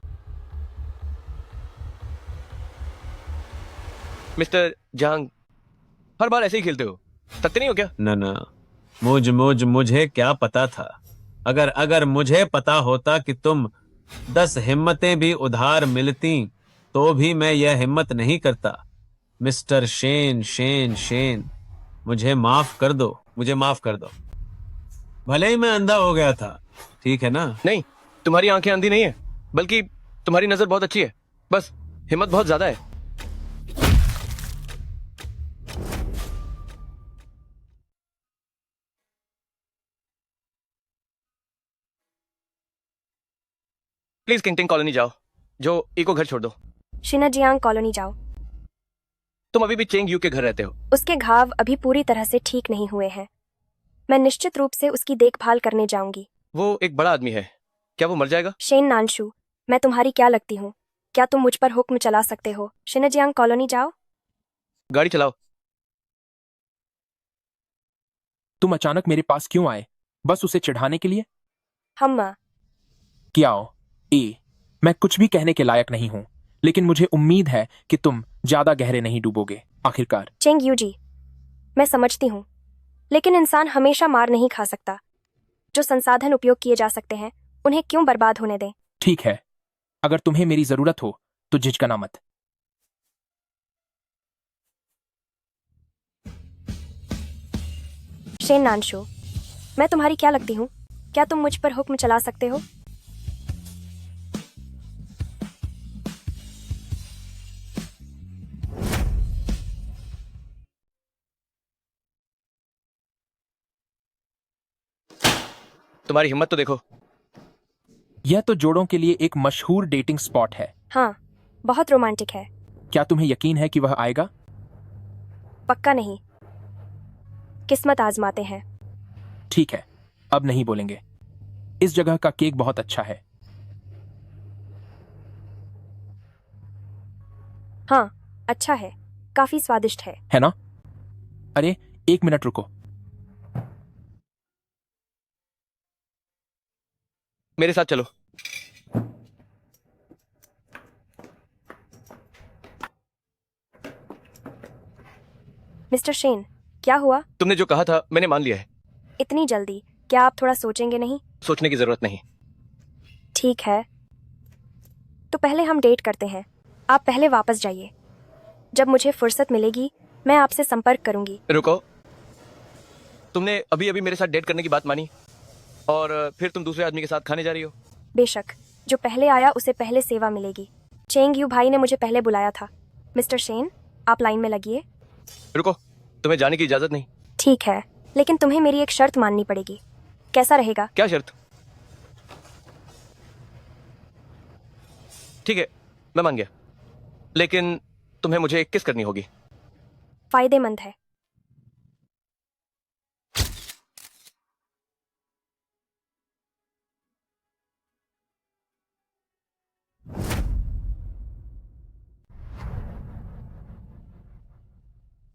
मिस्टर जंग, हर बार ऐसे ही खेलते हो, थकते नहीं हो क्या? ना, मुझे क्या पता था। अगर मुझे पता होता कि तुम 10 हिम्मतें भी उधार मिलती तो भी मैं यह हिम्मत नहीं करता। मिस्टर शेन, मुझे माफ कर दो, मुझे माफ कर दो। भले ही मैं अंधा हो गया था, ठीक है ना? नहीं, तुम्हारी आंखें अंधी नहीं है, बल्कि तुम्हारी नजर बहुत अच्छी है, बस हिम्मत बहुत ज्यादा है। प्लीज किंगटिंग कॉलोनी जाओ, जो इको घर छोड़ दो। शिनाजियांग कॉलोनी जाओ। तुम अभी भी चेंग यू के घर रहते हो। उसके घाव अभी पूरी तरह से ठीक नहीं हुए हैं। मैं निश्चित रूप से उसकी देखभाल करने जाऊंगी। वो एक बड़ा आदमी है, क्या वो मर जाएगा? शेन नानशु, मैं तुम्हारी क्या लगती हूँ? क्या तुम मुझ पर हुक्म चला सकते हो? शिनाजियांग कॉलोनी जाओ। गाड़ी चलाओ। तुम अचानक मेरे पास क्यों आए? बस उसे चिढ़ाने के लिए? हम क्या मैं कुछ भी कहने के लायक नहीं हूं, लेकिन मुझे उम्मीद है कि तुम ज्यादा गहरे नहीं डूबोगे। आखिरकार चेंग यू जी, मैं समझती हूँ, लेकिन इंसान हमेशा मार नहीं खा सकता। जो संसाधन उपयोग किए जा सकते हैं उन्हें क्यों बर्बाद होने दें? ठीक है, अगर तुम्हें मेरी जरूरत हो तो झिझकना मत। शेन नानशु, मैं तुम्हारी क्या लगती हूँ? क्या तुम मुझ पर हुक्म चला सकते हो? तुम्हारी हिम्मत तो देखो। यह तो जोड़ों के लिए एक मशहूर डेटिंग स्पॉट है। हाँ, बहुत रोमांटिक है। क्या तुम्हें यकीन है कि वह आएगा? पक्का नहीं, किस्मत आजमाते हैं। ठीक है, अब नहीं बोलेंगे। इस जगह का केक बहुत अच्छा है। हाँ, अच्छा है, काफी स्वादिष्ट है ना? अरे एक मिनट रुको। मेरे साथ चलो। मिस्टर शेन, क्या हुआ? तुमने जो कहा था मैंने मान लिया है। इतनी जल्दी? क्या आप थोड़ा सोचेंगे नहीं? सोचने की जरूरत नहीं। ठीक है, तो पहले हम डेट करते हैं। आप पहले वापस जाइए। जब मुझे फुर्सत मिलेगी मैं आपसे संपर्क करूंगी। रुको, तुमने अभी अभी मेरे साथ डेट करने की बात मानी और फिर तुम दूसरे आदमी के साथ खाने जा रही हो? बेशक, जो पहले आया उसे पहले सेवा मिलेगी। चेंग यू भाई ने मुझे पहले बुलाया था। मिस्टर शेन, आप लाइन में लगिए। रुको, तुम्हें जाने की इजाजत नहीं। ठीक है, लेकिन तुम्हें मेरी एक शर्त माननी पड़ेगी। कैसा रहेगा? क्या शर्त? ठीक है, मैं मान गया, लेकिन तुम्हें मुझे एक किस करनी होगी। फायदेमंद है।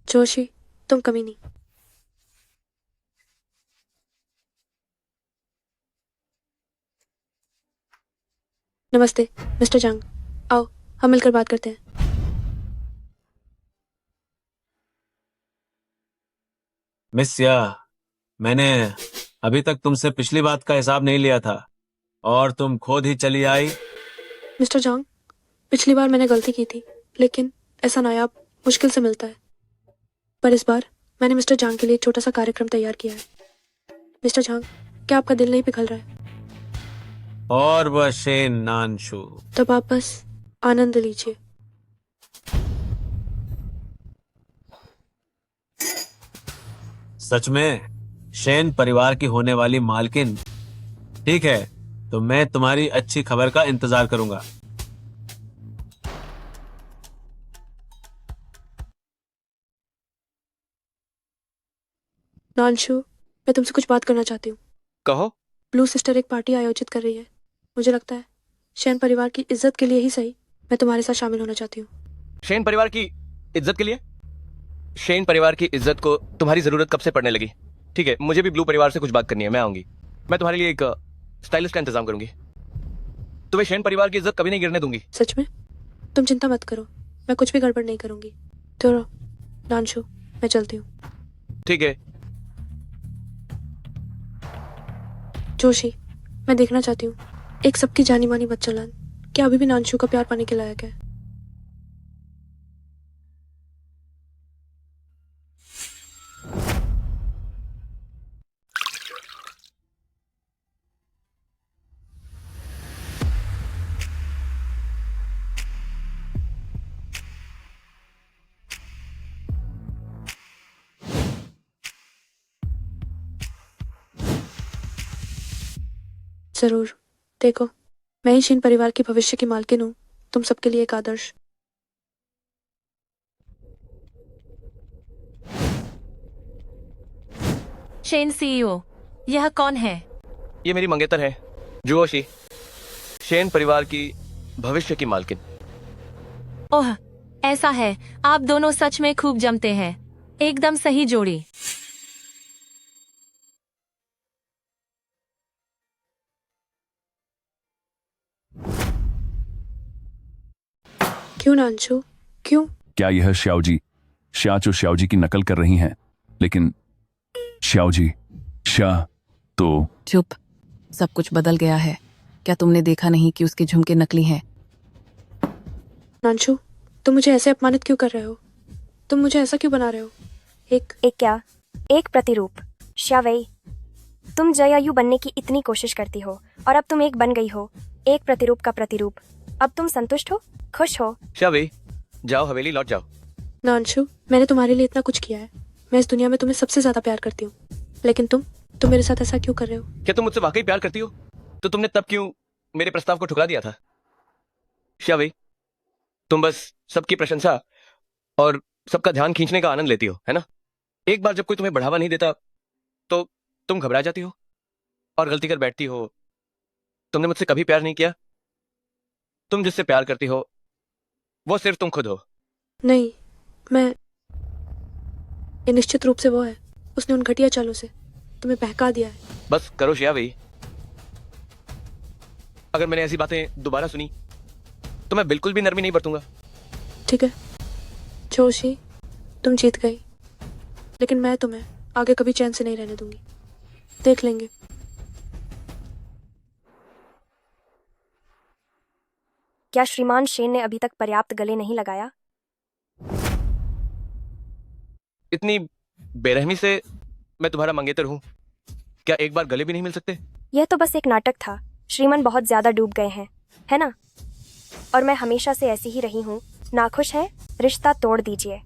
जोशी, तुम कमी नहीं। नमस्ते मिस्टर जंग, आओ हम मिलकर बात करते हैं। मिस या, मैंने अभी तक तुमसे पिछली बात का हिसाब नहीं लिया था और तुम खुद ही चली आई। मिस्टर जंग, पिछली बार मैंने गलती की थी, लेकिन ऐसा नायाब मुश्किल से मिलता है। पर इस बार मैंने मिस्टर जांग के लिए एक छोटा सा कार्यक्रम तैयार किया है। मिस्टर जांग, क्या आपका दिल नहीं पिघल रहा है? और वह शेन नानशु। तब आप बस आनंद लीजिए। सच में शेन परिवार की होने वाली मालकिन? ठीक है, तो मैं तुम्हारी अच्छी खबर का इंतजार करूंगा। नानशु, मैं तुमसे कुछ बात करना चाहती हूँ। कहो। ब्लू सिस्टर एक पार्टी आयोजित कर रही है। मुझे लगता है शेन परिवार की इज्जत के लिए ही सही, मैं तुम्हारे साथ शामिल होना चाहती हूँ। शेन परिवार की इज्जत के लिए? शेन परिवार की इज्जत को तुम्हारी जरूरत कब से पड़ने लगी? ठीक है, मुझे भी ब्लू परिवार से कुछ बात करनी है, मैं आऊंगी। मैं तुम्हारे लिए एक स्टाइलिस्ट का इंतजाम करूंगी। तुम्हें शेन परिवार की इज्जत कभी नहीं गिरने दूंगी। सच में? तुम चिंता मत करो, मैं कुछ भी गड़बड़ नहीं करूंगी। तो नानशु, मैं चलती हूँ। ठीक है। जोशी, मैं देखना चाहती हूँ एक सबकी जानी मानी बच्चन क्या अभी भी नानशु का प्यार पाने के लायक है? जरूर, देखो मैं ही शेन परिवार की भविष्य की मालकिन हूँ, तुम सबके लिए एक आदर्श। शेन सीईओ, यह कौन है? ये मेरी मंगेतर है, जुओशी, शेन परिवार की भविष्य की मालकिन। ओह, ऐसा है, आप दोनों सच में खूब जमते हैं, एकदम सही जोड़ी। क्यों नानशु, क्यों? क्या यह श्याओजी श्याचो श्याओजी की नकल कर रही हैं? लेकिन श्याओजी श्या तो। चुप, सब कुछ बदल गया है। क्या तुमने देखा नहीं कि उसके झुमके नकली हैं? नानशु, तुम मुझे ऐसे अपमानित क्यों कर रहे हो? तुम मुझे ऐसा क्यों बना रहे हो? एक क्या? एक प्रतिरूप। श्यावई, तुम जयायु बनने की इतनी कोशिश करती हो और अब तुम एक बन गई हो, एक प्रतिरूप का प्रतिरूप। अब तुम संतुष्ट हो, खुश हो? शावी, जाओ हवेली लौट जाओ। नानशु, मैंने तुम्हारे लिए इतना कुछ किया है। मैं इस दुनिया में तुम्हें सबसे ज्यादा प्यार करती हूँ, लेकिन तुम मेरे साथ ऐसा क्यों कर रहे हो? क्या तुम मुझसे वाकई प्यार करती हो? तो तुमने तब क्यों मेरे प्रस्ताव को ठुकरा दिया था? शावी, तुम बस सबकी प्रशंसा और सबका ध्यान खींचने का आनंद लेती हो, है ना? एक बार जब कोई तुम्हें बढ़ावा नहीं देता तो तुम घबरा जाती हो और गलती कर बैठती हो। तुमने मुझसे कभी प्यार नहीं किया। तुम जिससे प्यार करती हो वो सिर्फ तुम खुद हो। नहीं, ये निश्चित रूप से वो है। उसने उन घटिया चालों से तुम्हें बहका दिया है। बस करो श्यावी, अगर मैंने ऐसी बातें दोबारा सुनी तो मैं बिल्कुल भी नरमी नहीं बरतूंगा। ठीक है जोशी, तुम जीत गई, लेकिन मैं तुम्हें आगे कभी चैन से नहीं रहने दूंगी। देख लेंगे। क्या श्रीमान शेन ने अभी तक पर्याप्त गले नहीं लगाया? इतनी बेरहमी से मैं तुम्हारा मंगेतर हूं, क्या एक बार गले भी नहीं मिल सकते? यह तो बस एक नाटक था। श्रीमान बहुत ज्यादा डूब गए हैं, है ना? और मैं हमेशा से ऐसी ही रही हूँ। नाखुश है? रिश्ता तोड़ दीजिए।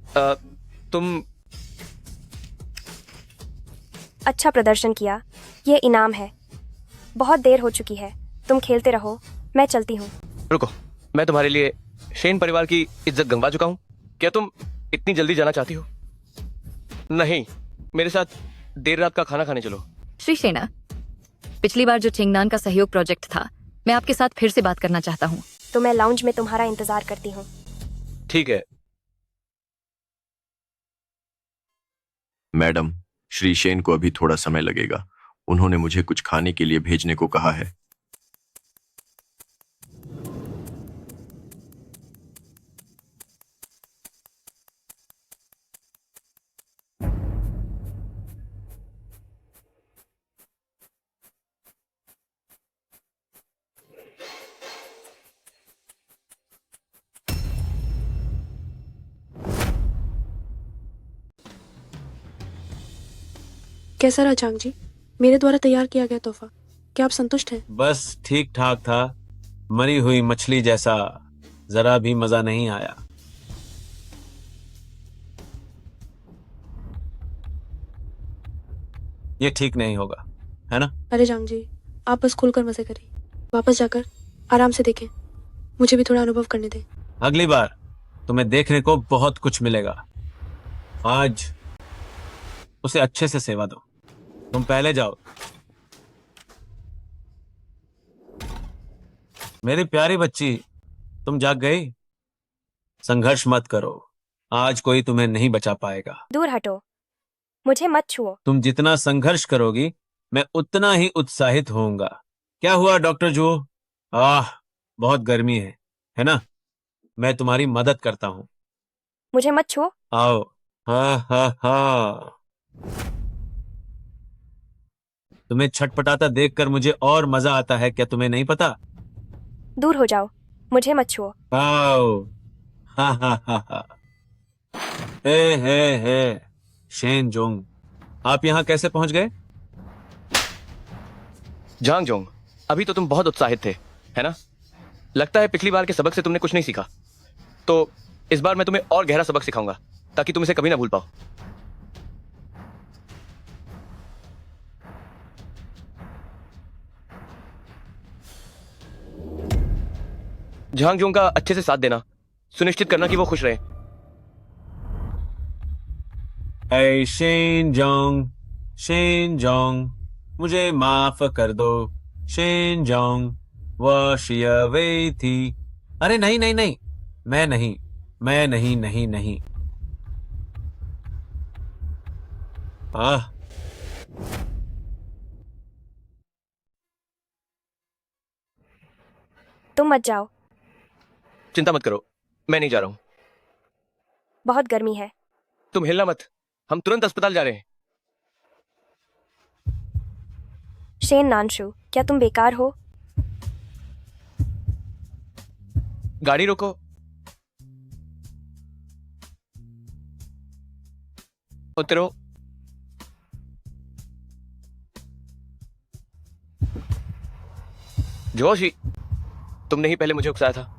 तुम अच्छा प्रदर्शन किया, ये इनाम है। बहुत देर हो चुकी है, तुम खेलते रहो, मैं चलती हूँ। रुको, मैं तुम्हारे लिए शेन परिवार की इज्जत गंवा चुका हूँ। क्या तुम इतनी जल्दी जाना चाहती हो? नहीं, मेरे साथ देर रात का खाना खाने चलो। श्री शेना, पिछली बार जो चिंगनान का सहयोग प्रोजेक्ट था, मैं आपके साथ फिर से बात करना चाहता हूँ। तो मैं लाउंज में तुम्हारा इंतजार करती हूँ। ठीक है। मैडम, श्री शेन को अभी थोड़ा समय लगेगा। उन्होंने मुझे कुछ खाने के लिए भेजने को कहा है। कैसा रहा चांग जी, मेरे द्वारा तैयार किया गया तोहफा? क्या आप संतुष्ट हैं? बस ठीक ठाक था, मरी हुई मछली जैसा, जरा भी मजा नहीं आया। ये ठीक नहीं होगा, है ना? अरे चांग जी, आप बस खुलकर मजे करें। वापस जाकर आराम से देखें, मुझे भी थोड़ा अनुभव करने दें। अगली बार तुम्हें देखने को बहुत कुछ मिलेगा। आज उसे अच्छे से सेवा दो। तुम पहले जाओ। मेरी प्यारी बच्ची, तुम जाग गई? संघर्ष मत करो, आज कोई तुम्हें नहीं बचा पाएगा। दूर हटो, मुझे मत छुओ। तुम जितना संघर्ष करोगी, मैं उतना ही उत्साहित होऊंगा। क्या हुआ डॉक्टर जो? बहुत गर्मी है ना? मैं तुम्हारी मदद करता हूँ। मुझे मत छुओ। आओ। हा। तुम्हें छटपटाता देखकर मुझे और मजा आता है, क्या तुम्हें नहीं पता? दूर हो जाओ, मुझे मत छुओ। आओ। हा। हे शेन जोंग, आप यहाँ कैसे पहुंच गए? झांग जोंग, अभी तो तुम बहुत उत्साहित थे, है ना? लगता है पिछली बार के सबक से तुमने कुछ नहीं सीखा। तो इस बार मैं तुम्हें और गहरा सबक सिखाऊंगा, ताकि तुम इसे कभी ना भूल पाओ। झांग जोंग का अच्छे से साथ देना, सुनिश्चित करना कि वो खुश रहे। हे शेन जोंग, मुझे माफ कर दो। शेन जोंग, वह शिया वेई थी। अरे नहीं, मैं नहीं। आह, तुम मत जाओ। चिंता मत करो, मैं नहीं जा रहा हूं। बहुत गर्मी है। तुम हिलना मत, हम तुरंत अस्पताल जा रहे हैं। शेन नानशु, क्या तुम बेकार हो? गाड़ी रोको। उतरो। जोशी, तुमने ही पहले मुझे उकसाया था।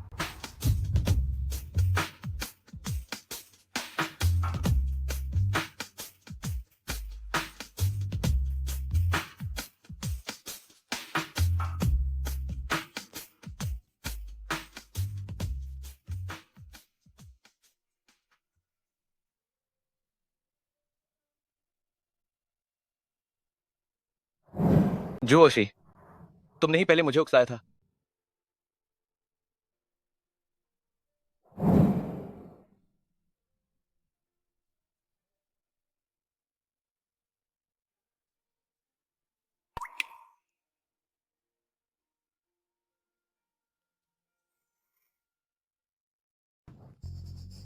जोशी, तुमने ही पहले मुझे उकसाया था।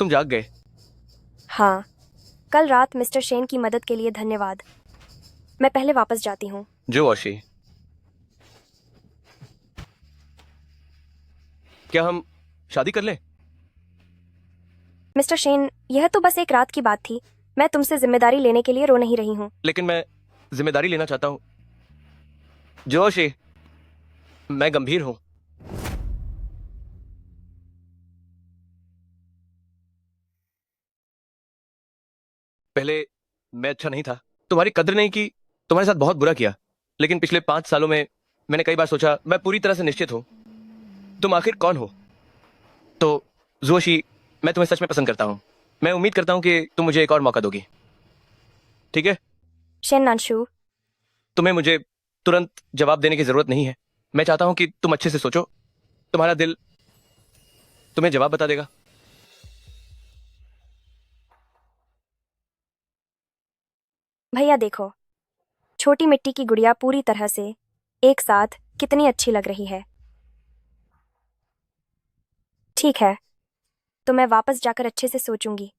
तुम जाग गए। हाँ, कल रात मिस्टर शेन की मदद के लिए धन्यवाद। मैं पहले वापस जाती हूँ। जो ओशी, क्या हम शादी कर लें? मिस्टर शेन, यह तो बस एक रात की बात थी। मैं तुमसे जिम्मेदारी लेने के लिए रो नहीं रही हूँ। लेकिन मैं जिम्मेदारी लेना चाहता हूँ। जो ओशी, मैं गंभीर हूँ। पहले मैं अच्छा नहीं था, तुम्हारी कद्र नहीं की, तुम्हारे साथ बहुत बुरा किया। लेकिन पिछले 5 सालों में मैंने कई बार सोचा, मैं पूरी तरह से निश्चित हूं तुम आखिर कौन हो। तो जोशी, मैं तुम्हें सच में पसंद करता हूं। मैं उम्मीद करता हूं कि तुम मुझे एक और मौका दोगी, ठीक है? शेन नानशु, तुम्हें मुझे तुरंत जवाब देने की जरूरत नहीं है। मैं चाहता हूं कि तुम अच्छे से सोचो। तुम्हारा दिल तुम्हें जवाब बता देगा। भैया देखो, छोटी मिट्टी की गुड़िया पूरी तरह से एक साथ कितनी अच्छी लग रही है। ठीक है, तो मैं वापस जाकर अच्छे से सोचूंगी।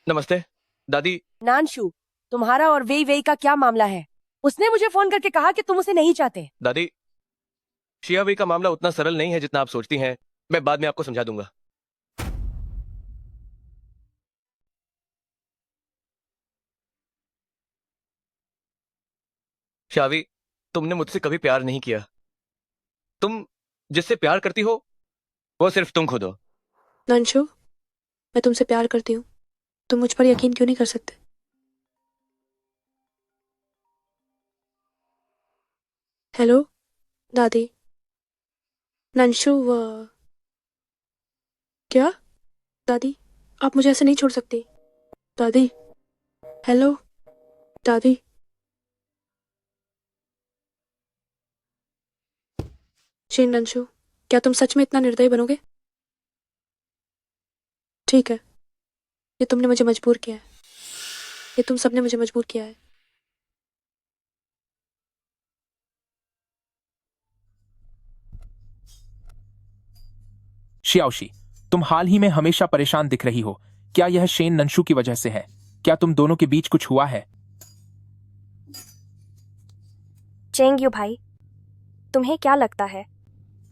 नमस्ते दादी। नानशु, तुम्हारा और वेई वेई का क्या मामला है? उसने मुझे फोन करके कहा कि तुम उसे नहीं चाहते। दादी, शियावी का मामला उतना सरल नहीं है जितना आप सोचती हैं। मैं बाद में आपको समझा दूंगा। शावी, तुमने मुझसे कभी प्यार नहीं किया। तुम जिससे प्यार करती हो वो सिर्फ तुम खुद हो। नंशु, मैं तुमसे प्यार करती हूँ। तुम मुझ पर यकीन क्यों नहीं कर सकते? हेलो दादी। नंशु, क्या? दादी, आप मुझे ऐसे नहीं छोड़ सकती। दादी, हेलो दादी। शेन नंशु, क्या तुम सच में इतना निर्दयी बनोगे? ठीक है, ये तुमने मुझे मजबूर किया है। ये तुम सबने मुझे मजबूर किया है। शियाओशी, तुम हाल ही में हमेशा परेशान दिख रही हो। क्या यह शेन नंशु की वजह से है? क्या तुम दोनों के बीच कुछ हुआ है? चेंगयू भाई, तुम्हें क्या लगता है,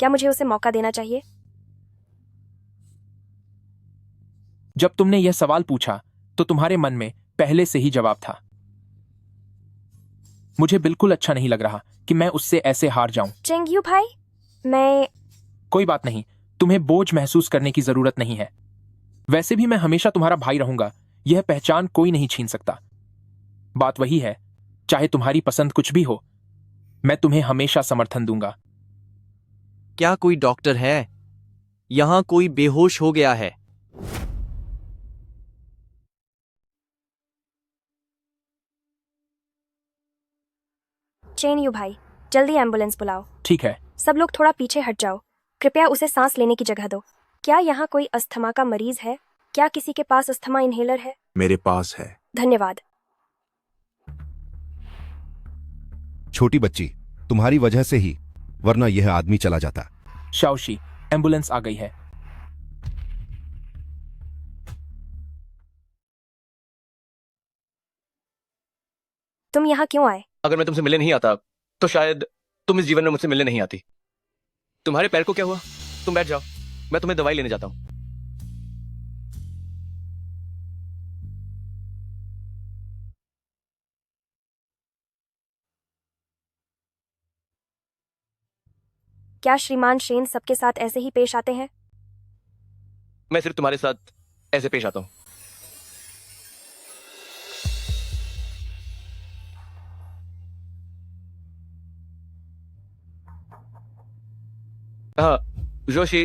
क्या मुझे उसे मौका देना चाहिए? जब तुमने यह सवाल पूछा तो तुम्हारे मन में पहले से ही जवाब था। मुझे बिल्कुल अच्छा नहीं लग रहा कि मैं उससे ऐसे हार जाऊं। चेंगयू भाई, मैं... कोई बात नहीं, तुम्हें बोझ महसूस करने की जरूरत नहीं है। वैसे भी मैं हमेशा तुम्हारा भाई रहूंगा, यह पहचान कोई नहीं छीन सकता। बात वही है, चाहे तुम्हारी पसंद कुछ भी हो, मैं तुम्हें हमेशा समर्थन दूंगा। क्या कोई डॉक्टर है? यहां कोई बेहोश हो गया है। चेंगयू भाई, जल्दी एम्बुलेंस बुलाओ। ठीक है। सब लोग थोड़ा पीछे हट जाओ। कृपया उसे सांस लेने की जगह दो। क्या यहाँ कोई अस्थमा का मरीज है? क्या किसी के पास अस्थमा इनहेलर है? मेरे पास है। धन्यवाद। छोटी बच्ची, तुम्हारी वजह से ही, वरना यह आदमी चला जाता। शाओशी, एम्बुलेंस आ गई है। तुम यहाँ क्यों आए? अगर मैं तुमसे मिलने नहीं आता तो शायद तुम इस जीवन में मुझसे मिलने नहीं आती। तुम्हारे पैर को क्या हुआ? तुम बैठ जाओ, मैं तुम्हें दवाई लेने जाता हूं। क्या श्रीमान शेन सबके साथ ऐसे ही पेश आते हैं? मैं सिर्फ तुम्हारे साथ ऐसे पेश आता हूं। हाँ जोशी,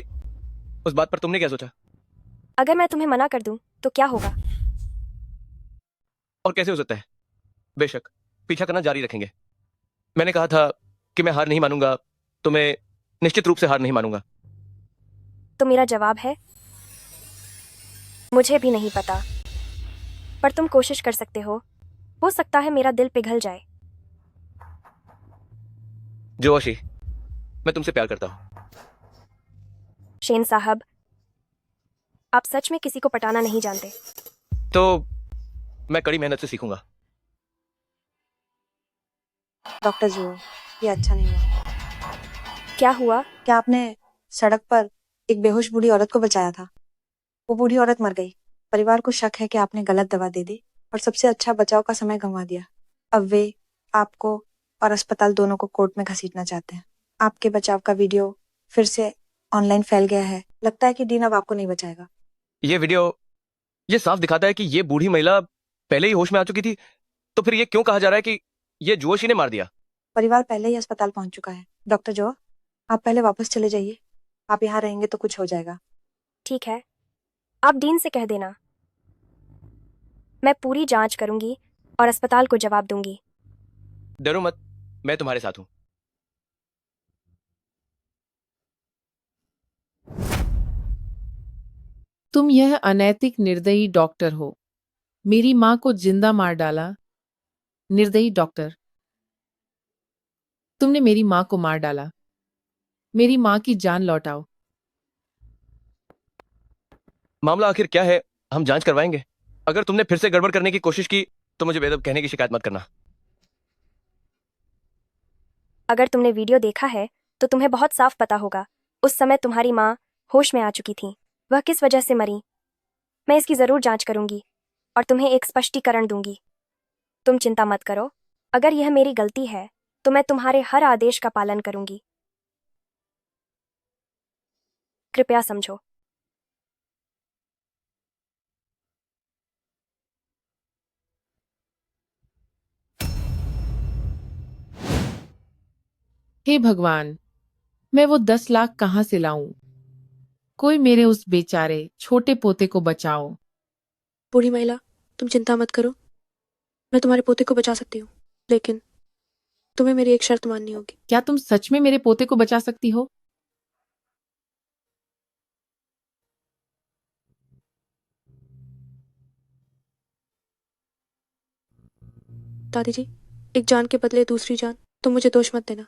उस बात पर तुमने क्या सोचा? अगर मैं तुम्हें मना कर दूं तो क्या होगा? और कैसे हो सकता है? बेशक, पीछा करना जारी रखेंगे। मैंने कहा था कि मैं हार नहीं मानूंगा, तुम्हें निश्चित रूप से हार नहीं मानूंगा। तो मेरा जवाब है मुझे भी नहीं पता, पर तुम कोशिश कर सकते हो सकता है मेरा दिल पिघल जाए। जोशी, मैं तुमसे प्यार करता हूं। शेन साहब, आप सच में किसी को पटाना नहीं जानते। तो मैं कड़ी मेहनत से सीखूंगा। डॉक्टर जो, ये अच्छा नहीं हुआ। क्या हुआ? क्या आपने सड़क पर एक बेहोश बूढ़ी औरत को बचाया था? वो बूढ़ी औरत मर गई। परिवार को शक है कि आपने गलत दवा दे दी और सबसे अच्छा बचाव का समय गंवा दिया। अब वे आपको और अस्पताल दोनों को कोर्ट में घसीटना चाहते हैं। आपके बचाव का वीडियो फिर से ऑनलाइन फैल गया है। लगता है कि डीन अब आपको नहीं बचाएगा। ये वीडियो ये साफ दिखाता है कि ये बूढ़ी महिला पहले ही होश में आ चुकी थी। तो फिर ये क्यों कहा जा रहा है कि ये जोशी ने मार दिया? परिवार पहले ही अस्पताल पहुंच चुका है। डॉक्टर जो, आप पहले वापस चले जाइए। आप यहाँ रहेंगे तो कुछ हो जाएगा। ठीक है, आप डीन से कह देना। मैं पूरी जांच करूंगी और अस्पताल को जवाब दूंगी। डरो मत, मैं तुम्हारे साथ हूं। तुम यह अनैतिक निर्दयी डॉक्टर हो। मेरी मां को जिंदा मार डाला। निर्दयी डॉक्टर, तुमने मेरी मां को मार डाला। मेरी मां की जान लौटाओ। मामला आखिर क्या है, हम जांच करवाएंगे। अगर तुमने फिर से गड़बड़ करने की कोशिश की तो मुझे बेदब कहने की शिकायत मत करना। अगर तुमने वीडियो देखा है तो तुम्हें बहुत साफ पता होगा उस समय तुम्हारी माँ होश में आ चुकी थी। वह किस वजह से मरी, मैं इसकी जरूर जांच करूंगी और तुम्हें एक स्पष्टीकरण दूंगी। तुम चिंता मत करो, अगर यह मेरी गलती है तो मैं तुम्हारे हर आदेश का पालन करूंगी। कृपया समझो। हे भगवान, मैं वो 10 लाख कहां से लाऊं? कोई मेरे उस बेचारे छोटे पोते को बचाओ। बूढ़ी महिला, तुम चिंता मत करो, मैं तुम्हारे पोते को बचा सकती हूँ, लेकिन तुम्हें मेरी एक शर्त माननी होगी। क्या तुम सच में मेरे पोते को बचा सकती हो? दादी जी, एक जान के बदले दूसरी जान, तुम मुझे दोष मत देना।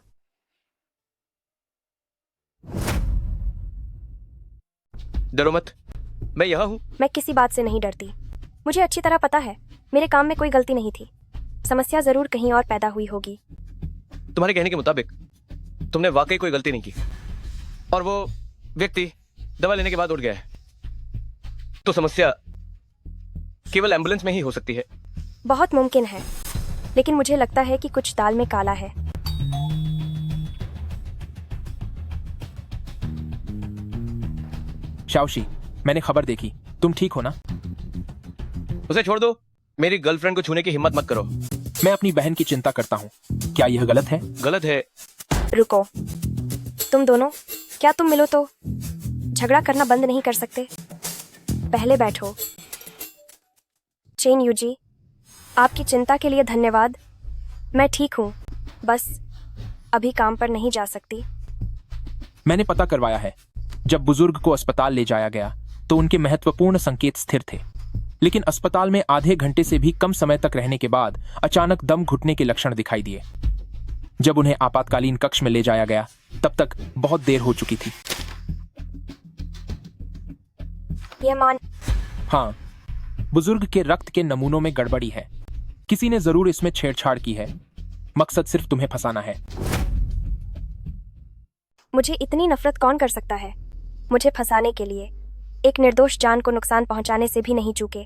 डरो मत, मैं यहाँ हूँ। मैं किसी बात से नहीं डरती। मुझे अच्छी तरह पता है मेरे काम में कोई गलती नहीं थी। समस्या जरूर कहीं और पैदा हुई होगी। तुम्हारे कहने के मुताबिक तुमने वाकई कोई गलती नहीं की और वो व्यक्ति दवा लेने के बाद उठ गया है, तो समस्या केवल एम्बुलेंस में ही हो सकती है। बहुत मुमकिन है, लेकिन मुझे लगता है कि कुछ दाल में काला है। शाओशी, मैंने खबर देखी, तुम ठीक हो ना? उसे छोड़ दो, मेरी गर्लफ्रेंड को छूने की हिम्मत मत करो। मैं अपनी बहन की चिंता करता हूँ। क्या यह गलत है? गलत है। रुको, तुम दोनों, क्या तुम मिलो तो झगड़ा करना बंद नहीं कर सकते? पहले बैठो। चेन यूजी, आपकी चिंता के लिए धन्यवाद। मैं ठीक हूँ, बस अभी काम पर नहीं जा सकती। मैंने पता करवाया है, जब बुजुर्ग को अस्पताल ले जाया गया तो उनके महत्वपूर्ण संकेत स्थिर थे, लेकिन अस्पताल में आधे घंटे से भी कम समय तक रहने के बाद अचानक दम घुटने के लक्षण दिखाई दिए। जब उन्हें आपातकालीन कक्ष में ले जाया गया तब तक बहुत देर हो चुकी थी। हाँ, बुजुर्ग के रक्त के नमूनों में गड़बड़ी है। किसी ने जरूर इसमें छेड़छाड़ की है। मकसद सिर्फ तुम्हें फंसाना है। मुझे इतनी नफरत कौन कर सकता है? मुझे फंसाने के लिए एक निर्दोष जान को नुकसान पहुंचाने से भी नहीं चूके।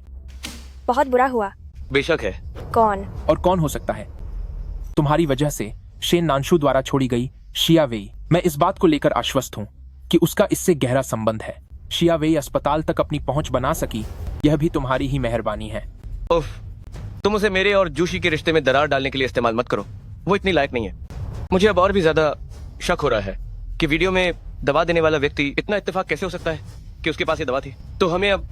बहुत बुरा हुआ। बेशक है। कौन? और कौन हो सकता है? तुम्हारी वजह से शेन नानशु द्वारा छोड़ी गई शिया वेई। मैं इस बात को लेकर आश्वस्त हूँ कि उसका इससे गहरा संबंध है। शिया वेई अस्पताल तक अपनी पहुंच बना सकी, यह भी तुम्हारी ही मेहरबानी है। उफ, तुम उसे मेरे और जोशी के रिश्ते में दरार डालने के लिए इस्तेमाल मत करो। वो इतनी लायक नहीं है। मुझे अब और भी ज्यादा शक हो रहा है कि वीडियो में दवा देने वाला व्यक्ति, इतना इत्तेफाक कैसे हो सकता है कि उसके पास ये दवा थी। तो हमें अब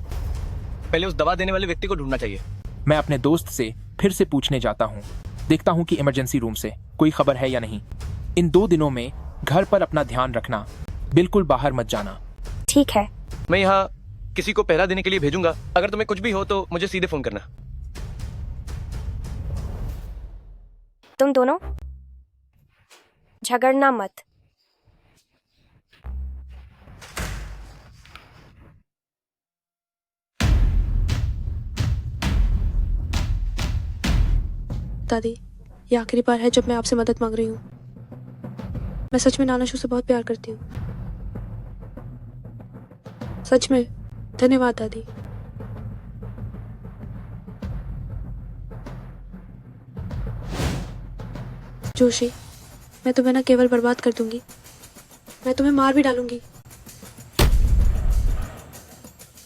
पहले उस दवा देने वाले व्यक्ति को ढूंढना चाहिए। मैं अपने दोस्त से फिर से पूछने जाता हूँ, देखता हूँ कि इमरजेंसी रूम से कोई खबर है या नहीं। इन 2 दिनों में घर पर अपना ध्यान रखना, बिल्कुल बाहर मत जाना। ठीक है। मैं यहाँ किसी को पहरा देने के लिए भेजूंगा। अगर तुम्हें कुछ भी हो तो मुझे सीधे फोन करना। तुम दोनों झगड़ना मत। दादी, ये आखिरी बार है जब मैं आपसे मदद मांग रही हूँ। मैं सच में नानाशू से बहुत प्यार करती हूँ। सच में धन्यवाद दादी। जोशी, मैं तुम्हें ना केवल बर्बाद कर दूंगी, मैं तुम्हें मार भी डालूंगी।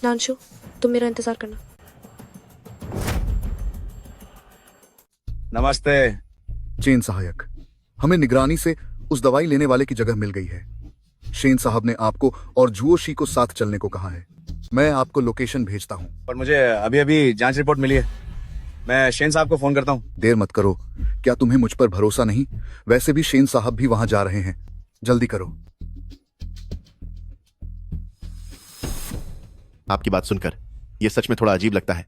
नानशु, तुम मेरा इंतजार करना। नमस्ते। चेन सहायक, हमें निगरानी से उस दवाई लेने वाले की जगह मिल गई है। शेन साहब ने आपको और जुओशी को साथ चलने को कहा है। मैं आपको लोकेशन भेजता हूँ। पर मुझे अभी अभी जांच रिपोर्ट मिली है। मैं शेन साहब को फोन करता हूँ। देर मत करो। क्या तुम्हें मुझ पर भरोसा नहीं? वैसे भी शेन साहब भी वहां जा रहे हैं। जल्दी करो। आपकी बात सुनकर यह सच में थोड़ा अजीब लगता है।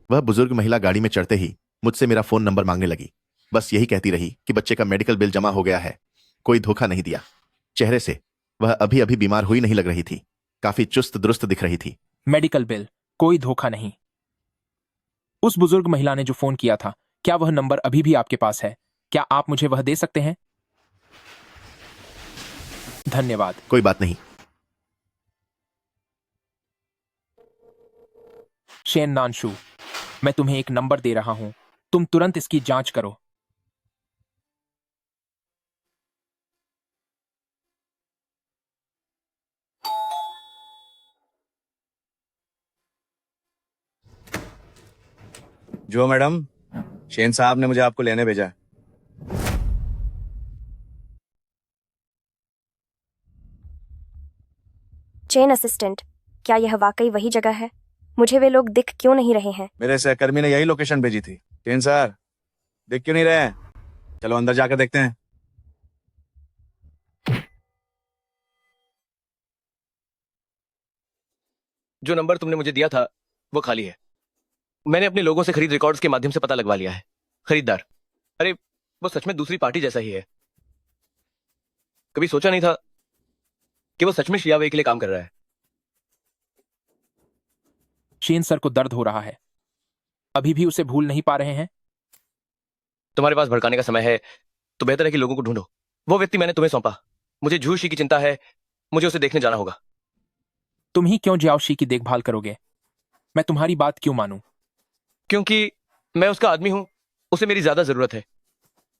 वह बुजुर्ग महिला गाड़ी में चढ़ते ही मुझसे मेरा फोन नंबर मांगने लगी। बस यही कहती रही कि बच्चे का मेडिकल बिल जमा हो गया है। कोई धोखा नहीं दिया। चेहरे से वह अभी अभी बीमार हुई नहीं लग रही थी। काफी चुस्त दुरुस्त दिख रही थी। मेडिकल बिल, कोई धोखा नहीं। उस बुजुर्ग महिला ने जो फोन किया था, क्या वह नंबर अभी भी आपके पास है? क्या आप मुझे वह दे सकते हैं? धन्यवाद। कोई बात नहीं। शेन नानशु, मैं तुम्हें एक नंबर दे रहा हूं। तुम तुरंत इसकी जांच करो। जो मैडम, शेन साहब ने मुझे आपको लेने भेजा है। चेन असिस्टेंट, क्या यह वाकई वही जगह है? मुझे वे लोग दिख क्यों नहीं रहे हैं? मेरे सहकर्मी ने यही लोकेशन भेजी थी। शेन सर, दिख क्यों नहीं रहे हैं? चलो अंदर जाकर देखते हैं। जो नंबर तुमने मुझे दिया था वो खाली है। मैंने अपने लोगों से खरीद रिकॉर्ड्स के माध्यम से पता लगवा लिया है। खरीदार, अरे वो सच में दूसरी पार्टी जैसा ही है। कभी सोचा नहीं था कि वो सच में शियावे के लिए काम कर रहा है। शेन सर को दर्द हो रहा है। अभी भी उसे भूल नहीं पा रहे हैं? तुम्हारे पास भड़काने का समय है तो बेहतर है कि लोगों को ढूंढो। वो व्यक्ति मैंने तुम्हें सौंपा। मुझे झूशी की चिंता है। मुझे उसे देखने जाना होगा। तुम ही क्यों जियाओशी की देखभाल करोगे? मैं तुम्हारी बात क्यों मानूं? क्योंकि मैं उसका आदमी हूं। उसे मेरी ज्यादा जरूरत है।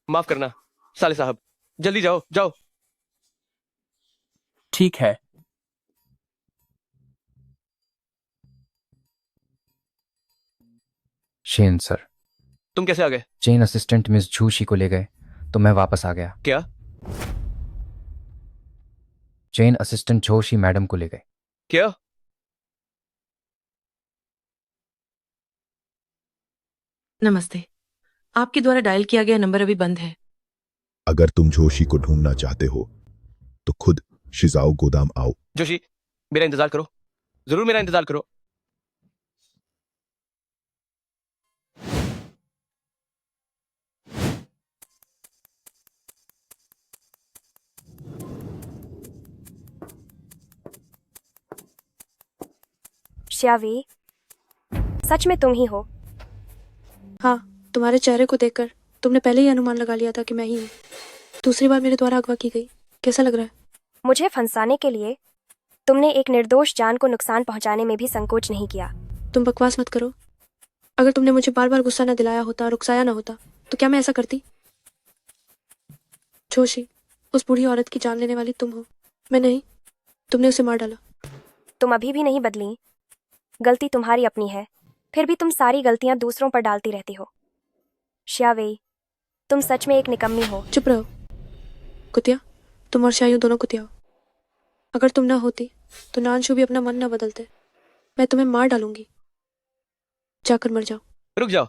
माफ करना साले साहब। जल्दी जाओ जाओ। ठीक है। शेन सर, तुम कैसे आ गए? चेन असिस्टेंट मिस झूशी को ले गए तो मैं वापस आ गया। क्या? चेन असिस्टेंट झोशी मैडम को ले गए। क्या? नमस्ते। आपके द्वारा डायल किया गया नंबर अभी बंद है। अगर तुम जोशी को ढूंढना चाहते हो तो खुद शिजाओ गोदाम आओ। जोशी, मेरा इंतजार करो। जरूर मेरा इंतजार करो। श्यावी, सच में तुम ही हो? हाँ, तुम्हारे चेहरे को देखकर तुमने पहले ही अनुमान लगा लिया था कि मैं ही हूँ। दूसरी बार मेरे द्वारा अगवा की गई। कैसा लग रहा है? मुझे फंसाने के लिए तुमने एक निर्दोष जान को नुकसान पहुंचाने में भी संकोच नहीं किया। तुम बकवास मत करो। अगर तुमने मुझे बार बार गुस्सा न दिलाया होता और उकसाया न होता तो क्या मैं ऐसा करती? जोशी, उस बूढ़ी औरत की जान लेने वाली तुम हो, मैं नहीं। तुमने उसे मार डाला। तुम अभी भी नहीं बदली। गलती तुम्हारी अपनी है, फिर भी तुम सारी गलतियां दूसरों पर डालती रहती हो। श्यावेई, तुम सच में एक निकम्मी हो। चुप रहो कुतिया। तुम और शायू दोनों कुतिया हो। अगर तुम ना होती तो नानशु भी अपना मन न बदलते। मैं तुम्हें मार डालूंगी। जाकर मर जाओ। रुक जाओ।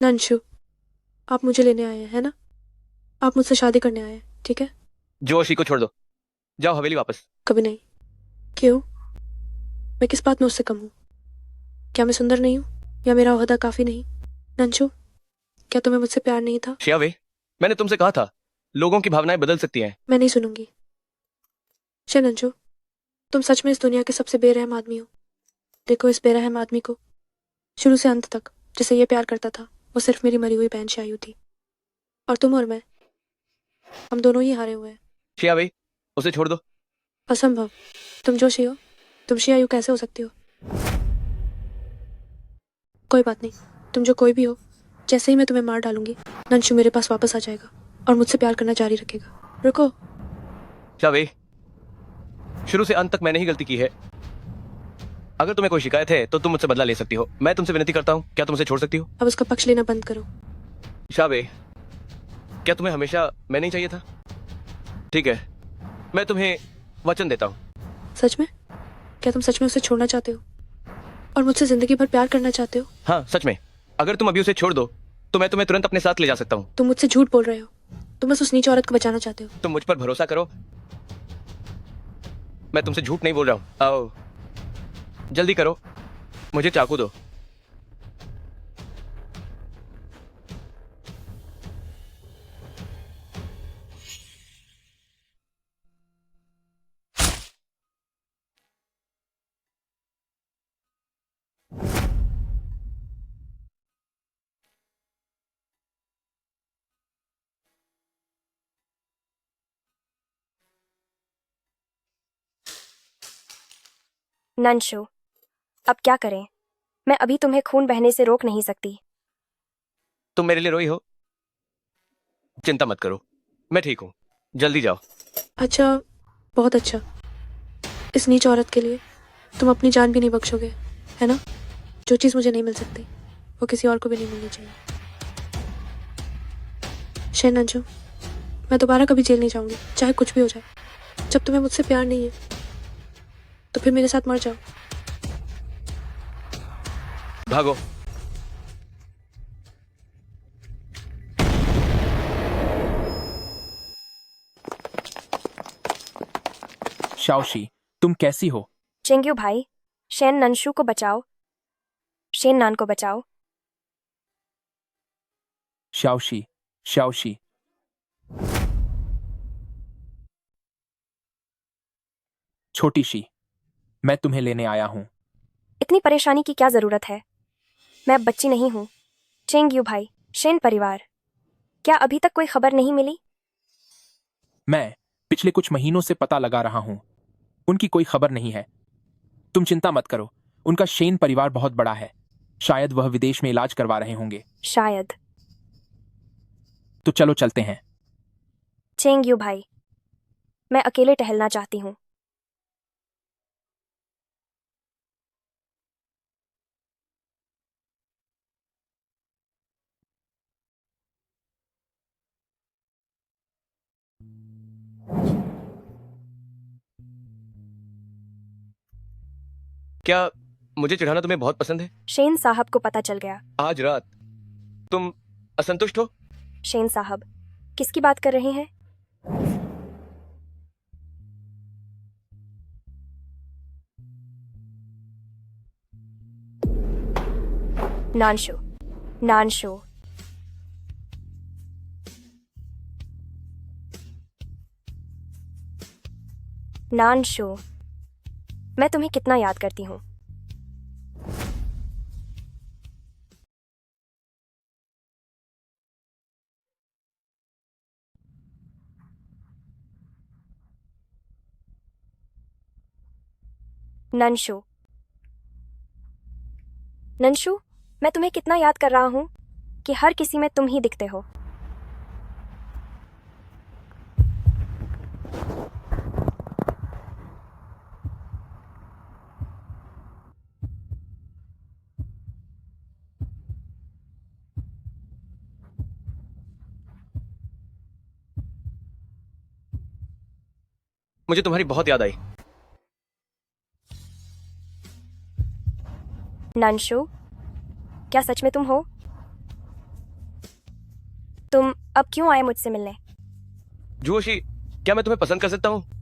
नानशु, आप मुझे लेने आए हैं, है ना? आप मुझसे शादी करने आए हैं, ठीक है? जोशी को छोड़ दो, जाओ हवेली वापस। कभी नहीं। क्यों? मैं किस बात में उससे कम हूँ? क्या मैं सुंदर नहीं हूँ या मेरा ओहदा काफी नहीं? नंशू, क्या तुम्हें मुझसे प्यार नहीं था? शियावे, मैंने तुमसे कहा था लोगों की भावनाएं बदल सकती हैं। मैं नहीं सुनूंगी। नंशू, तुम सच में इस दुनिया के सबसे बेरहम आदमी हो। देखो इस बेरहम आदमी को, शुरू से अंत तक जिसे ये प्यार करता था वो सिर्फ मेरी मरी हुई बहन शायू थी, और तुम और मैं, हम दोनों ही हारे हुए हैं। शियावे, उसे छोड़ दो। असंभव। तुम जोशी हो, तुम शियायू कैसे हो सकती हो? कोई बात नहीं, तुम जो कोई भी हो, जैसे ही मैं तुम्हें मार डालूंगी नंशू मेरे पास वापस आ जाएगा और मुझसे प्यार करना जारी रखेगा। रुको। शियावे, शुरू से अंत तक मैंने ही गलती की है। अगर तुम्हें कोई शिकायत है तो तुम मुझसे बदला ले सकती हो। मैं तुमसे विनती करता हूँ, क्या तुम उसे छोड़ सकती हो? अब उसका पक्ष लेना बंद करो। शाबे, क्या तुम्हें हमेशा मैं नहीं चाहिए था? ठीक है, मैं तुम्हें वचन देता हूँ। सच में? क्या तुम सच में उसे छोड़ना चाहते हो और मुझसे जिंदगी भर प्यार करना चाहते हो? हाँ, सच में। अगर तुम अभी उसे छोड़ दो तो मैं तुम्हें तुरंत अपने साथ ले जा सकता हूँ। तुम मुझसे झूठ बोल रहे हो। तुम बस उस नीच औरत को बचाना चाहते हो। तुम मुझ पर भरोसा करो, मैं तुमसे झूठ नहीं बोल रहा हूँ। आओ, जल्दी करो, मुझे चाकू दो। नंशु, अब क्या करें? मैं अभी तुम्हें खून बहने से रोक नहीं सकती। तुम मेरे लिए रोई हो? चिंता मत करो, मैं ठीक हूँ। जल्दी जाओ। अच्छा, बहुत अच्छा। इस नीच औरत के लिए तुम अपनी जान भी नहीं बख्शोगे, है ना? जो चीज़ मुझे नहीं मिल सकती वो किसी और को भी नहीं मिलनी चाहिए। नंशु, मैं दोबारा कभी जेल नहीं जाऊंगी, चाहे कुछ भी हो जाए। जब तुम्हें मुझसे प्यार नहीं है तो फिर मेरे साथ मर जाओ। भागो। शाओशी, तुम कैसी हो? चेंग्यू भाई, शेन नंशु को बचाओ। शेन नान को बचाओ। शाओशी, शाओशी। छोटी शी, मैं तुम्हें लेने आया हूं। इतनी परेशानी की क्या जरूरत है? मैं अब बच्ची नहीं हूँ। चेंग्यू भाई, शेन परिवार, क्या अभी तक कोई खबर नहीं मिली? मैं पिछले कुछ महीनों से पता लगा रहा हूं, उनकी कोई खबर नहीं है। तुम चिंता मत करो, उनका शेन परिवार बहुत बड़ा है, शायद वह विदेश में इलाज करवा रहे होंगे। शायद। तो चलो चलते हैं। चेंग्यू भाई, मैं अकेले टहलना चाहती हूँ। क्या मुझे चिढ़ाना तुम्हें बहुत पसंद है? शेन साहब को पता चल गया। आज रात तुम असंतुष्ट हो? शेन साहब, किसकी बात कर रहे हैं? नानशु, नानशु। नानशु, मैं तुम्हें कितना याद करती हूँ। नंशु, नंशु, मैं तुम्हें कितना याद कर रहा हूँ कि हर किसी में तुम ही दिखते हो। मुझे तुम्हारी बहुत याद आई। नंशु, क्या सच में तुम हो? तुम अब क्यों आए मुझसे मिलने? जुहोशी, क्या मैं तुम्हें पसंद कर सकता हूँ?